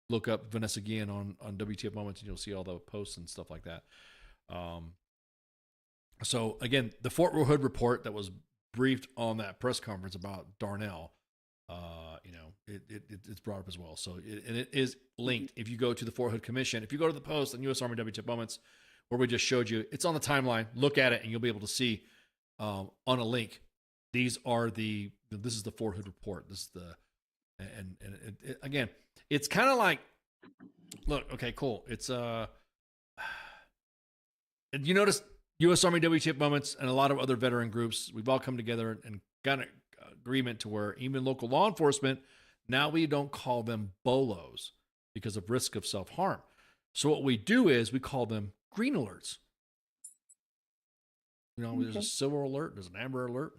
look up Vanessa Guillen on W.T.F moments, and you'll see all the posts and stuff like that. So again, the Fort Hood report that was briefed on that press conference about Darnell, it's brought up as well. So it is linked. If you go to the Fort Hood Commission, if you go to the post on U.S. Army WTF moments where we just showed you, it's on the timeline. Look at it, and you'll be able to see on a link. This is the Fort Hood report. This is again, it's kind of like, look, okay, cool. It's you notice U.S. Army WTF moments and a lot of other veteran groups, we've all come together and got an agreement to where even local law enforcement, now we don't call them BOLOs because of risk of self-harm. So what we do is we call them green alerts. There's a silver alert, there's an amber alert.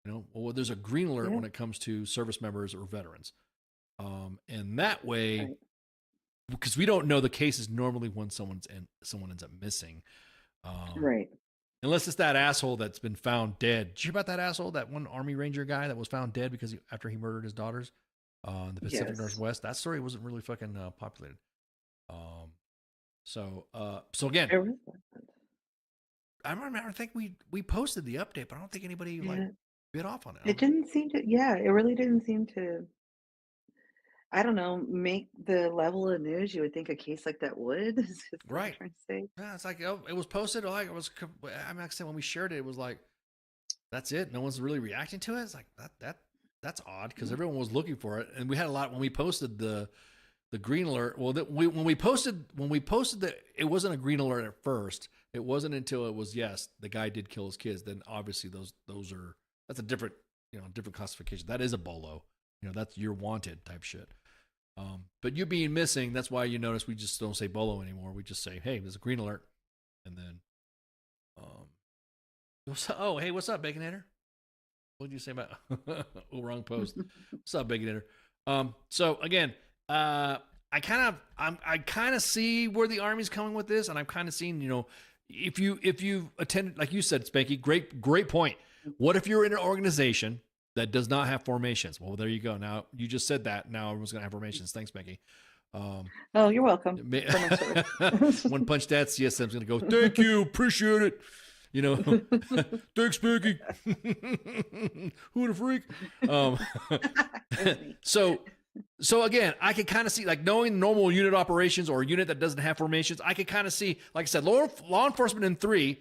There's a green alert when it comes to service members or veterans. And that way, because we don't know the cases normally when someone ends up missing. Right. Unless it's that asshole that's been found dead. Did you hear about that asshole, that one Army Ranger guy that was found dead after he murdered his daughters in the Pacific Northwest? That story wasn't really fucking populated. So again, I think we posted the update, but I don't think anybody bit off on it. It didn't seem to. Yeah, it really didn't seem to. I don't know, make the level of news you would think a case like that would. Is what I'm Right. trying to say. Yeah, it's like, it was posted. Like it was. Like I said, when we shared it, it was like, that's it. No one's really reacting to it. It's like that's odd because everyone was looking for it, and we had a lot when we posted the green alert. Well, when we posted that, it wasn't a green alert at first. It wasn't until it was, yes, the guy did kill his kids. Then obviously that's a different different classification. That is a BOLO. That's your wanted type shit. But you being missing, that's why you notice we just don't say BOLO anymore. We just say, hey, there's a green alert. And then, hey, what's up, Baconator? What did you say about, wrong post. What's up, Baconator? So again, I kind of see where the Army's coming with this. And I'm kind of seeing, if you attended, like you said, Spanky, great point. What if you're in an organization that does not have formations? Well, there you go. Now you just said that. Now everyone's gonna have formations. Thanks, Becky. Oh, you're welcome. One punch that CSM's gonna go, thank you, appreciate it. Thanks, Becky. Who the freak? So again, I can kind of see, like, knowing normal unit operations or a unit that doesn't have formations, I can kind of see, like I said, law enforcement in 3,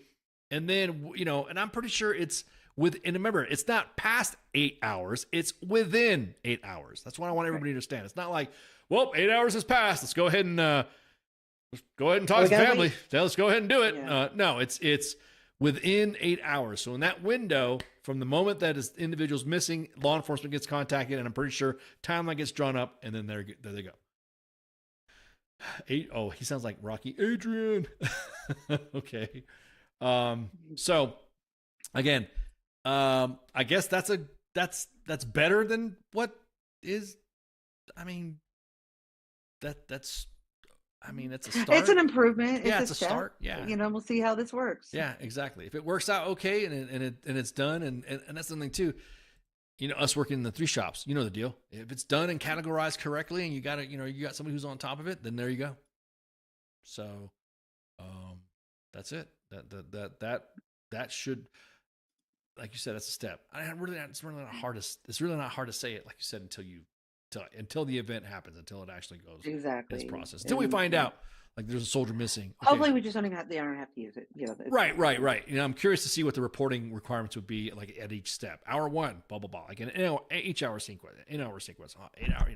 and then and I'm pretty sure it's. And remember, it's not past 8 hours. It's within 8 hours. That's what I want everybody to understand. It's not like, well, 8 hours has passed. Let's go ahead and talk to the family. Let's go ahead and do it. Yeah. No, it's within 8 hours. So in that window, from the moment that is individual's missing, law enforcement gets contacted, and I'm pretty sure timeline gets drawn up, and then there they go. He sounds like Rocky Adrian. Okay. So again. I guess that's better than what is. That's a start. It's an improvement. Yeah, it's a start. Yeah, we'll see how this works. Yeah, exactly. If it works out okay and it's done, and that's something too. Us working in the 3 shops, the deal. If it's done and categorized correctly, and you got somebody who's on top of it, then there you go. So, that's it. That should. Like you said, that's a step. It's really not hard to say it, like you said, until the event happens, until it actually goes exactly this process. Until we find out, like, there's a soldier missing. Okay. Hopefully, we just don't have to use it. Right. I'm curious to see what the reporting requirements would be, like, at each step. Hour 1, blah blah blah. Like each hour sequence, 8 hour sequence, 8 hour.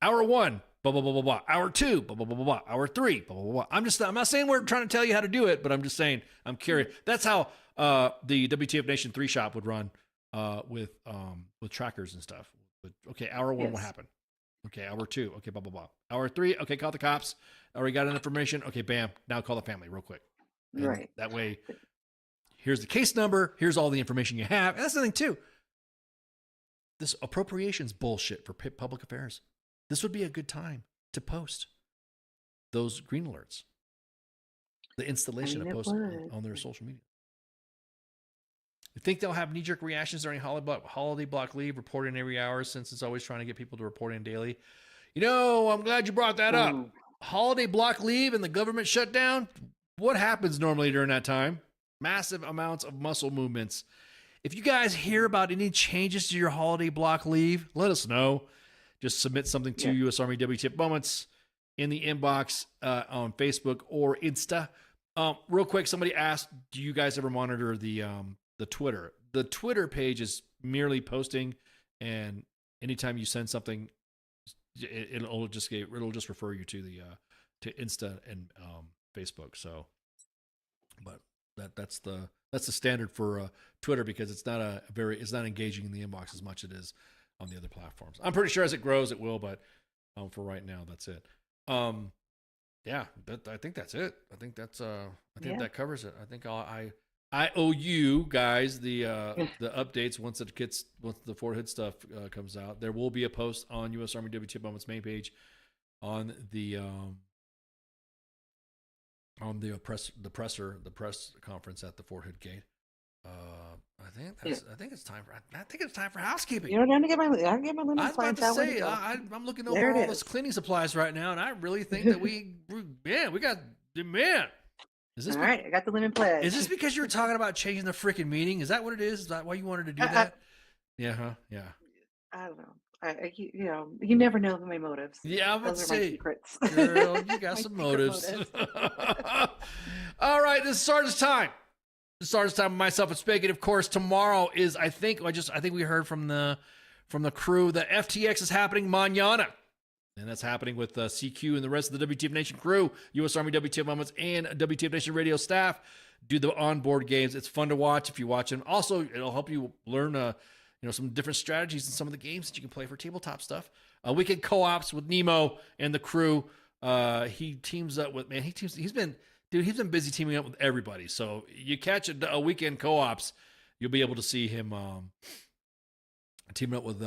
Hour 1, blah blah blah blah blah. Hour 2, blah blah blah blah blah. Hour 3, blah blah blah blah. I'm not saying we're trying to tell you how to do it, but I'm just saying I'm curious. That's how the WTF Nation 3 shop would run with trackers and stuff. But okay, hour 1, what happened? Okay, hour 2, okay, blah blah blah. Hour 3, okay, call the cops. Already got information. Okay, bam. Now call the family real quick. And right. That way, here's the case number. Here's all the information you have. And that's the thing too. This appropriations bullshit for public affairs. This would be a good time to post those green alerts. The installation of posts on their social media. You think they'll have knee-jerk reactions during holiday block leave, reporting every hour, since it's always trying to get people to report in daily? I'm glad you brought that up. Holiday block leave and the government shutdown, what happens normally during that time? Massive amounts of muscle movements. If you guys hear about any changes to your holiday block leave, let us know. Just submit something to U.S. Army WTF Moments in the inbox on Facebook or Insta. Real quick, somebody asked, do you guys ever monitor the the Twitter. The Twitter page is merely posting, and anytime you send something, it'll just refer you to the to Insta and Facebook. So, but that's the standard for Twitter, because it's not engaging in the inbox as much as it is on the other platforms. I'm pretty sure as it grows it will, but for right now that's it. Yeah, I think that's it. I think that's that covers it. I think I owe you guys the updates once the Fort Hood stuff comes out. There will be a post on U.S. Army W.T.F Moments main page on the press conference at the Fort Hood gate. I think it's time for housekeeping. You know, I'm gonna get my lemon I was about to say, I'm looking over all those cleaning supplies right now, and I really think that we got man. Is this all right? I got the lemon pledge. Is this because you were talking about changing the freaking meeting? Is that what it is? Is that why you wanted to do that? Yeah. I don't know. You never know my motives. Yeah, I'm about to say, my secrets. girl, you got some motives. All right, this is Sergeant's time. With myself and Spigot. Of course, tomorrow is, I think we heard from the crew that FTX is happening mañana. And that's happening with CQ and the rest of the WTF Nation crew, U.S. Army WTF Moments, and WTF Nation radio staff do the onboard games. It's fun to watch if you watch them. Also, it'll help you learn some different strategies in some of the games that you can play for tabletop stuff. Weekend co-ops with Nemo and the crew. He teams up with, he's been busy teaming up with everybody. So you catch a weekend co-ops, you'll be able to see him teaming up with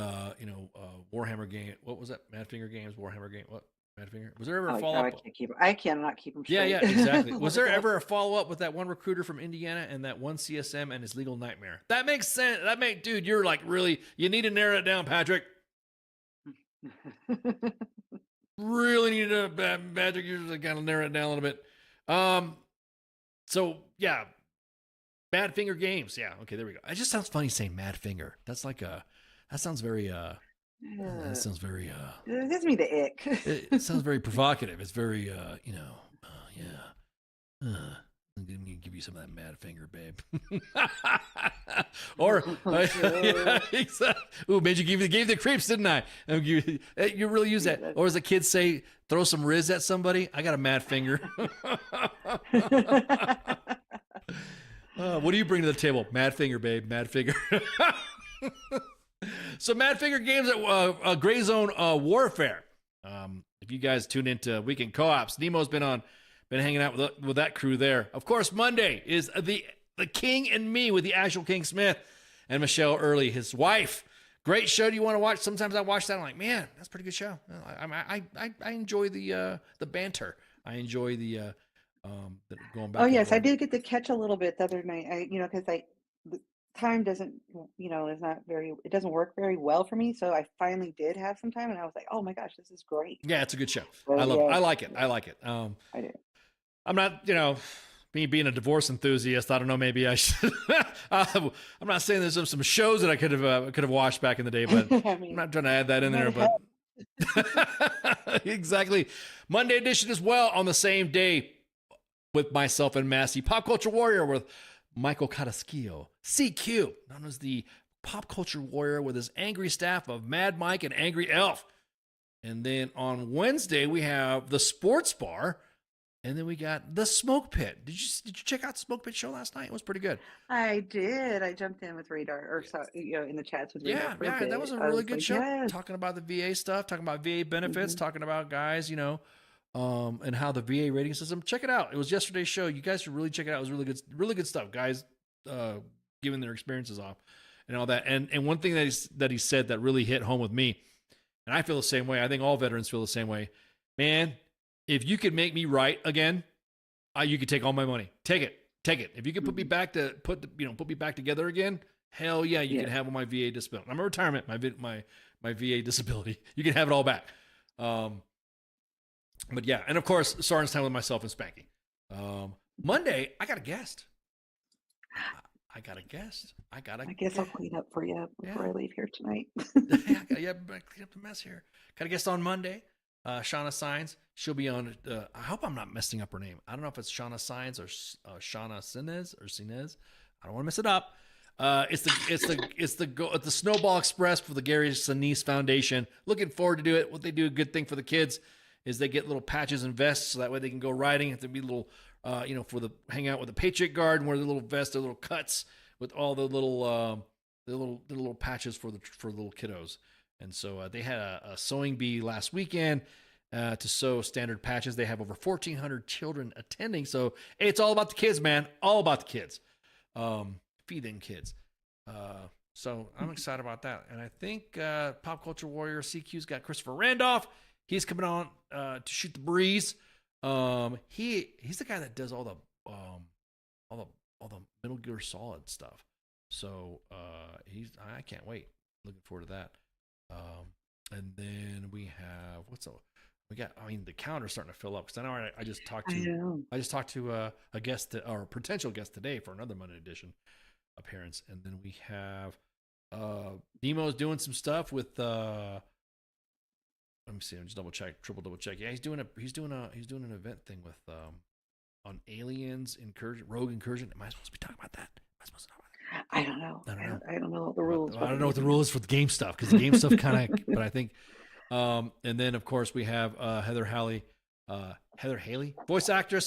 Warhammer game. What was that? Madfinger Games, Warhammer game. What? Madfinger? Was there ever a follow-up? I cannot keep them straight. Yeah, exactly. Was there ever a follow-up with that one recruiter from Indiana and that one CSM and his legal nightmare? That makes sense. Dude, you're like really, you need to narrow it down, Patrick. Really need to, Patrick, you're just kind of narrow it down a little bit. So yeah, Madfinger Games. Yeah. Okay. There we go. It just sounds funny saying Madfinger. That sounds very, it gives me the ick. it sounds very provocative. It's very, I'm going to give you some of that mad finger, babe. Or, ooh, made you gave the creeps, didn't I? You really use that. Or as the kids say, throw some Riz at somebody. I got a mad finger. What do you bring to the table? Mad finger, babe. Mad finger. So Mad Finger Games at Gray Zone Warfare. If you guys tune into Weekend Co-ops, Nemo's been hanging out with that crew there. Of course, Monday is the King and Me with the actual King Smith and Michelle Early, his wife. Great show. Do you want to watch? Sometimes I watch that. I'm like, man, that's a pretty good show. I enjoy the banter. I enjoy the going back. Oh yes, I did get to catch a little bit the other night. Because the time doesn't, is not very. It doesn't work very well for me. So I finally did have some time, and I was like, oh my gosh, this is great. Yeah, it's a good show. So, I love it. I like it. I do. I'm not, me being a divorce enthusiast, I don't know, maybe I should. I'm not saying there's some shows that I could have watched back in the day, but I'm not trying to add that in there. But exactly, Monday edition as well on the same day with myself and Massey. Pop Culture Warrior with Michael Carrasquillo, CQ, known as the Pop Culture Warrior, with his angry staff of Mad Mike and Angry Elf. And then on Wednesday we have the Sports Bar. And then we got the Smoke Pit. Did you check out the Smoke Pit show last night? It was pretty good. I did. I jumped in with Radar, or in the chats with Radar. Yeah, that was a really good show. Yes. Talking about the VA stuff, talking about VA benefits, talking about guys, and how the VA rating system. Check it out. It was yesterday's show. You guys should really check it out. It was really good stuff. Guys, giving their experiences off and all that. And one thing that he said that really hit home with me, and I feel the same way. I think all veterans feel the same way, man. If you could make me right again, you could take all my money. Take it. If you could put me back together again, hell yeah, you can have all my VA disability. I'm a retirement, my VA disability. You can have it all back. But yeah, and of course, Sergeant's time with myself and Spanky. Monday, I got a guest. I guess I'll clean up for you before I leave here tonight. Clean up the mess here. Got a guest on Monday. Shauna Signs. She'll be on. I hope I'm not messing up her name. I don't know if it's Shauna Signs or Shauna Sinez. I don't want to mess it up. It's the Snowball Express for the Gary Sinise Foundation. Looking forward to do it. What they do, a good thing for the kids, is they get little patches and vests, so that way they can go riding. If there be little, for the hang out with the Patriot Guard and wear the little vests, the little cuts with all the little patches for the little kiddos. And so they had a sewing bee last weekend to sew standard patches. They have over 1,400 children attending. So hey, it's all about the kids, man. All about the kids. Feed them kids. So I'm excited about that. And I think Pop Culture Warrior CQ's got Christopher Randolph. He's coming on to shoot the breeze. He's the guy that does all the Metal Gear Solid stuff. So I can't wait. Looking forward to that. And then we have the calendar's starting to fill up, because I know I just talked to a guest or a potential guest today for another Monday edition appearance. And then we have Nemo's doing some stuff with let me see, I'm just triple double check. Yeah, he's doing an event thing with on aliens incursion, rogue incursion. Am I supposed to be talking about that? Am I supposed to talk about that? I don't know. I don't know what the rules. I don't know what the rule is for the game stuff, because the game stuff kind of. But I think, and then of course we have Heather Haley, voice actor.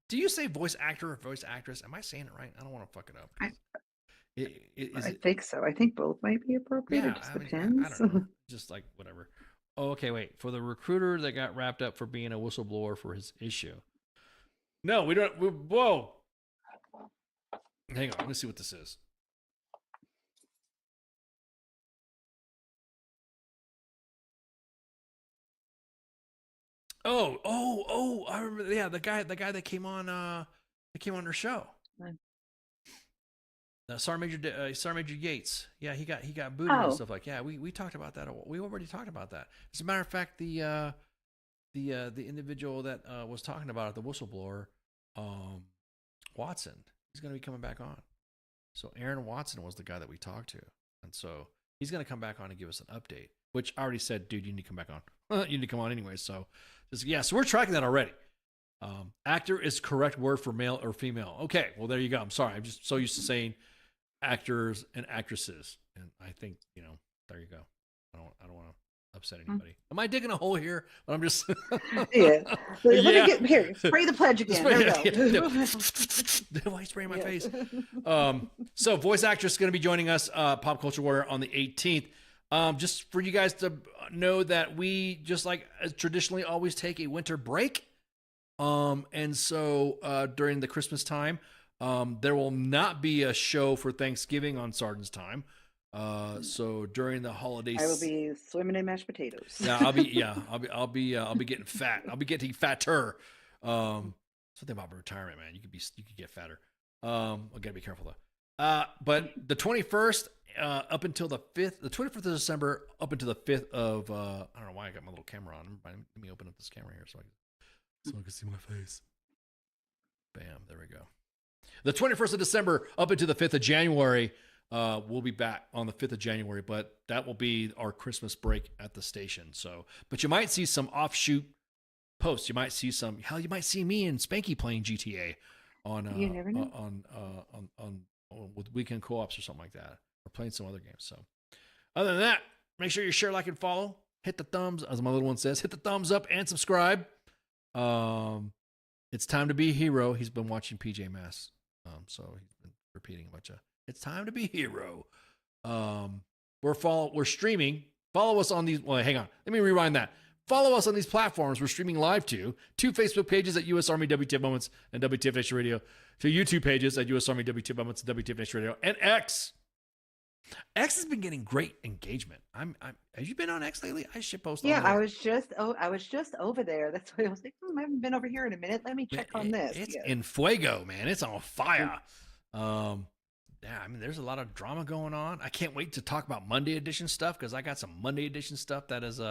Do you say voice actor or voice actress? Am I saying it right? I don't want to fuck it up. I think so. I think both might be appropriate. Yeah, It just depends. I don't know. Just like whatever. Oh, okay, wait. For the recruiter that got wrapped up for being a whistleblower for his issue. No, we don't. Whoa. Hang on. Let me see what this is. Oh! I remember. Yeah, the guy that came on their show. Sergeant Major Yates. Yeah, he got booted and stuff like. Yeah, we talked about that. We already talked about that. As a matter of fact, the individual that was talking about it, the whistleblower, Watson, he's going to be coming back on. So Aaron Watson was the guy that we talked to, and so he's going to come back on and give us an update. Which I already said, dude, you need to come back on. You need to come on anyway. So so we're tracking that already. Actor is correct word for male or female. Okay, well there you go. I'm sorry, I'm just so used to saying actors and actresses, and I think there you go. I don't want to upset anybody. Am I digging a hole here? But I'm just Yeah. Let me get here. Spray the pledge again. There we go. Why spray my face? So voice actress is going to be joining us, Pop Culture Warrior, on the 18th. Just for you guys to know that we just like traditionally always take a winter break. And so during the Christmas time, there will not be a show for Thanksgiving on Sergeant's Time. So during the holidays, I will be swimming in mashed potatoes. Yeah, I'll be getting fat. I'll be getting fatter. Something about retirement, man. You could get fatter. I gotta be careful though. But the 21st, up until the 5th, the 25th of December, up until the 5th of, I don't know why I got my little camera on. Let me open up this camera here so I can see my face. Bam, there we go. The 21st of December, up until the 5th of January, we'll be back on the 5th of January, but that will be our Christmas break at the station. So, but you might see some offshoot posts. You might see you might see me and Spanky playing GTA on, you never know. on with weekend co-ops or something like that, or playing some other games. So other than that, make sure you share, like, and follow. Hit the thumbs, as my little one says, hit the thumbs up and subscribe. It's time to be a hero. He's been watching PJ Masks. So he's been repeating a bunch of, it's time to be a hero. We're streaming. Follow us on these. Well, hang on. Let me rewind that. Follow us on these platforms we're streaming live to. 2 Facebook pages at U.S. Army WTF Moments and WTF Nation Radio. 2 YouTube pages at U.S. Army WTF Moments and WTF Nation Radio. And X. X has been getting great engagement. Have you been on X lately? I should post. Yeah, I was just over there. That's why I was like, I haven't been over here in a minute. Let me check on this. It's in fuego, man. It's on fire. Yeah, I mean, there's a lot of drama going on. I can't wait to talk about Monday edition stuff, because I got some Monday edition stuff that is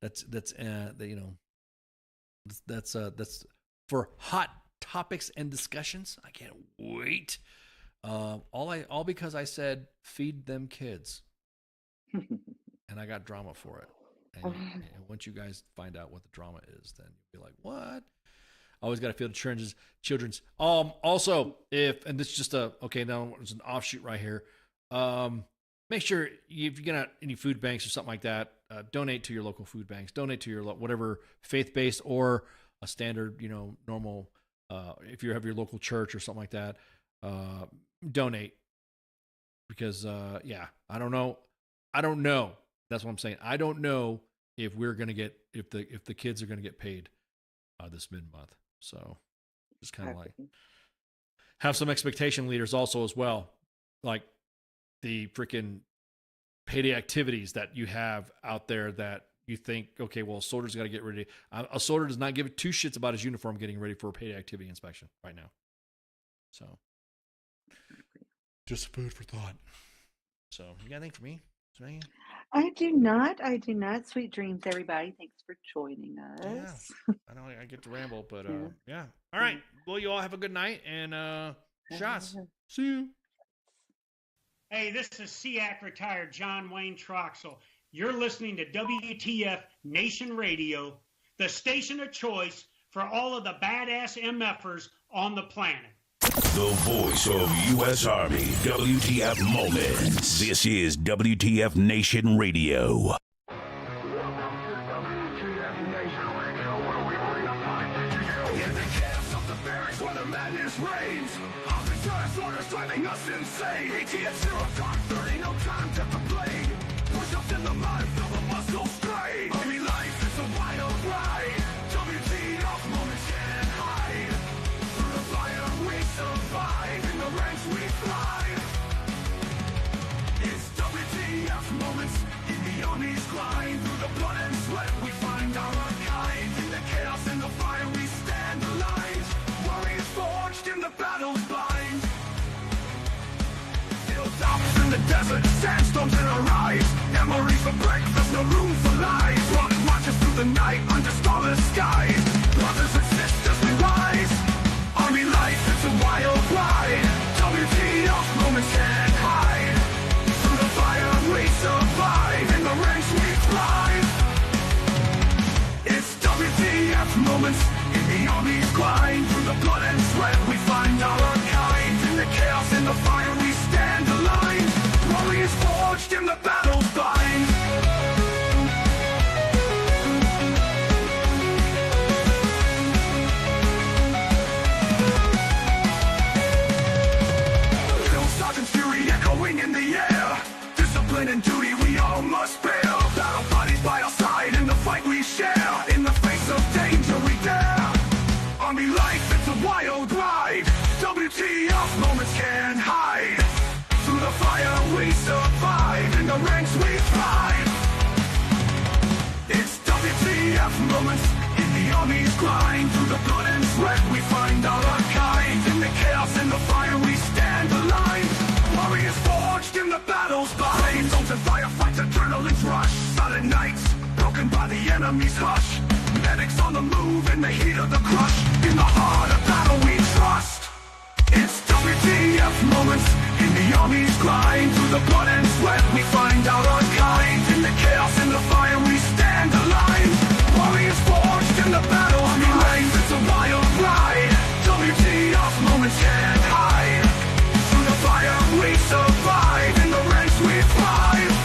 that's for hot topics and discussions. I can't wait. All because I said feed them kids, and I got drama for it. And once you guys find out what the drama is, then you'll be like, what? Always got to feel the children's. Also, and this is just now it's an offshoot right here. Make sure if you get any food banks or something like that, donate to your local food banks. Donate to your whatever faith-based or a standard, normal. If you have your local church or something like that, donate. Because I don't know. That's what I'm saying. I don't know if we're gonna get if the kids are gonna get paid this mid-month. So just kind of like have some expectation leaders also as well, like the freaking payday activities that you have out there that you think, okay, well, a soldier's got to get ready. A soldier does not give two shits about his uniform getting ready for a payday activity inspection right now. So just food for thought. So you got anything for me? I do not. Sweet dreams, everybody. Thanks for joining us. Yeah. I know I get to ramble, but yeah. All right. Well, you all have a good night and shots. See you. Hey, this is SEAC retired John Wayne Troxel. You're listening to WTF Nation Radio, the station of choice for all of the badass MFers on the planet. The voice of U.S. Army, WTF Moments. This is WTF Nation Radio. Driving us insane. ATF 0 dark 30, no time to complain. Push-ups in the mud, feel the muscle strain. Army life is a wild ride. WTF moments can't hide. Through the fire we survive, in the ranks we thrive. It's WTF moments in the Army's grind. Through the blood and sweat we find our kind. In the chaos and the fire we stand aligned. Warriors forged in the battle's bind. Hilltops in the desert, sandstorms in our eyes. Memories for breakfast, no room for lies. Rock marches through the night under starless skies. Brothers and sisters, we rise. Army life, it's a wild ride. WTF moments can't hide. Through the fire we survive, in the ranks we thrive. It's WTF moments in the Army's grind. Through the blood and sweat we find our kind. In the chaos, in the fire we stand aligned. Warriors forged in the battle's bind. Drill sergeant fury echoing in the air. Discipline and duty we all must bear. Battle bodies by our side in the fight we share. In the face of danger we dare. Army life, it's a wild ride. WTF moments can't hide. Through the fire we survive, in the ranks we thrive. It's WTF moments in the Army's grind. Through the blood and sweat we find our kind. In the chaos and the fire we stand aligned. Warriors forged in the battle's bind. Zones and firefights, adrenaline's rush. Silent nights, broken by the enemy's hush. Medics on the move in the heat of the crush. In the heart of battle we trust. It's WTF moments in the Army's grind. Through the blood and sweat we find out our kind. In the chaos and the fire we stand aligned. Warriors forged in the battle. Army life, it's a wild ride. WTF moments can't hide. Through the fire we survive, in the ranks we thrive.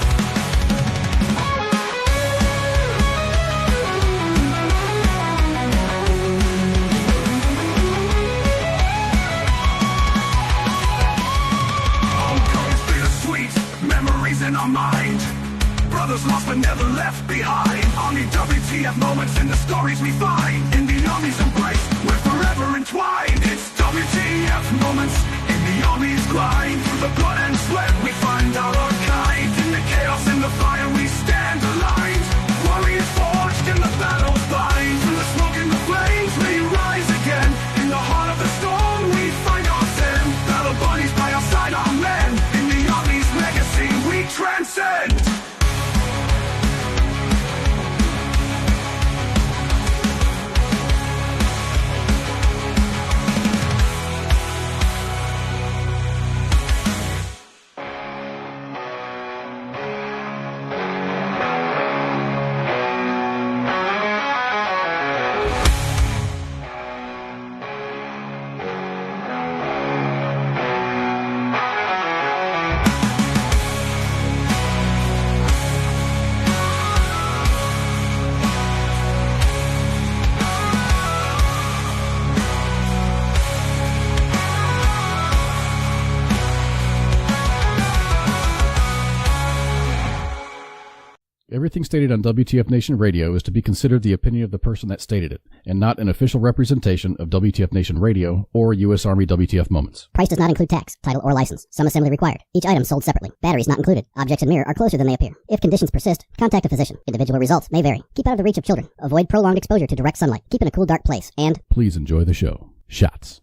Memories in our mind. Brothers lost but never left behind. Army WTF moments in the stories we find. In the Army's embrace, we're forever entwined. It's WTF moments in the Army's grind. Through the blood and sweat we find out our kind. In the chaos and the fire we stand aligned. Warriors forged in the battle's bind. Through the smoke and the flames we rise again. In the heart of the storm we find our zen. Battle buddies by our side, our men. In the Army's legacy we transcend. Everything stated on WTF Nation Radio is to be considered the opinion of the person that stated it, and not an official representation of WTF Nation Radio or U.S. Army WTF Moments. Price does not include tax, title, or license. Some assembly required. Each item sold separately. Batteries not included. Objects in mirror are closer than they appear. If conditions persist, contact a physician. Individual results may vary. Keep out of the reach of children. Avoid prolonged exposure to direct sunlight. Keep in a cool, dark place. And please enjoy the show. Shots.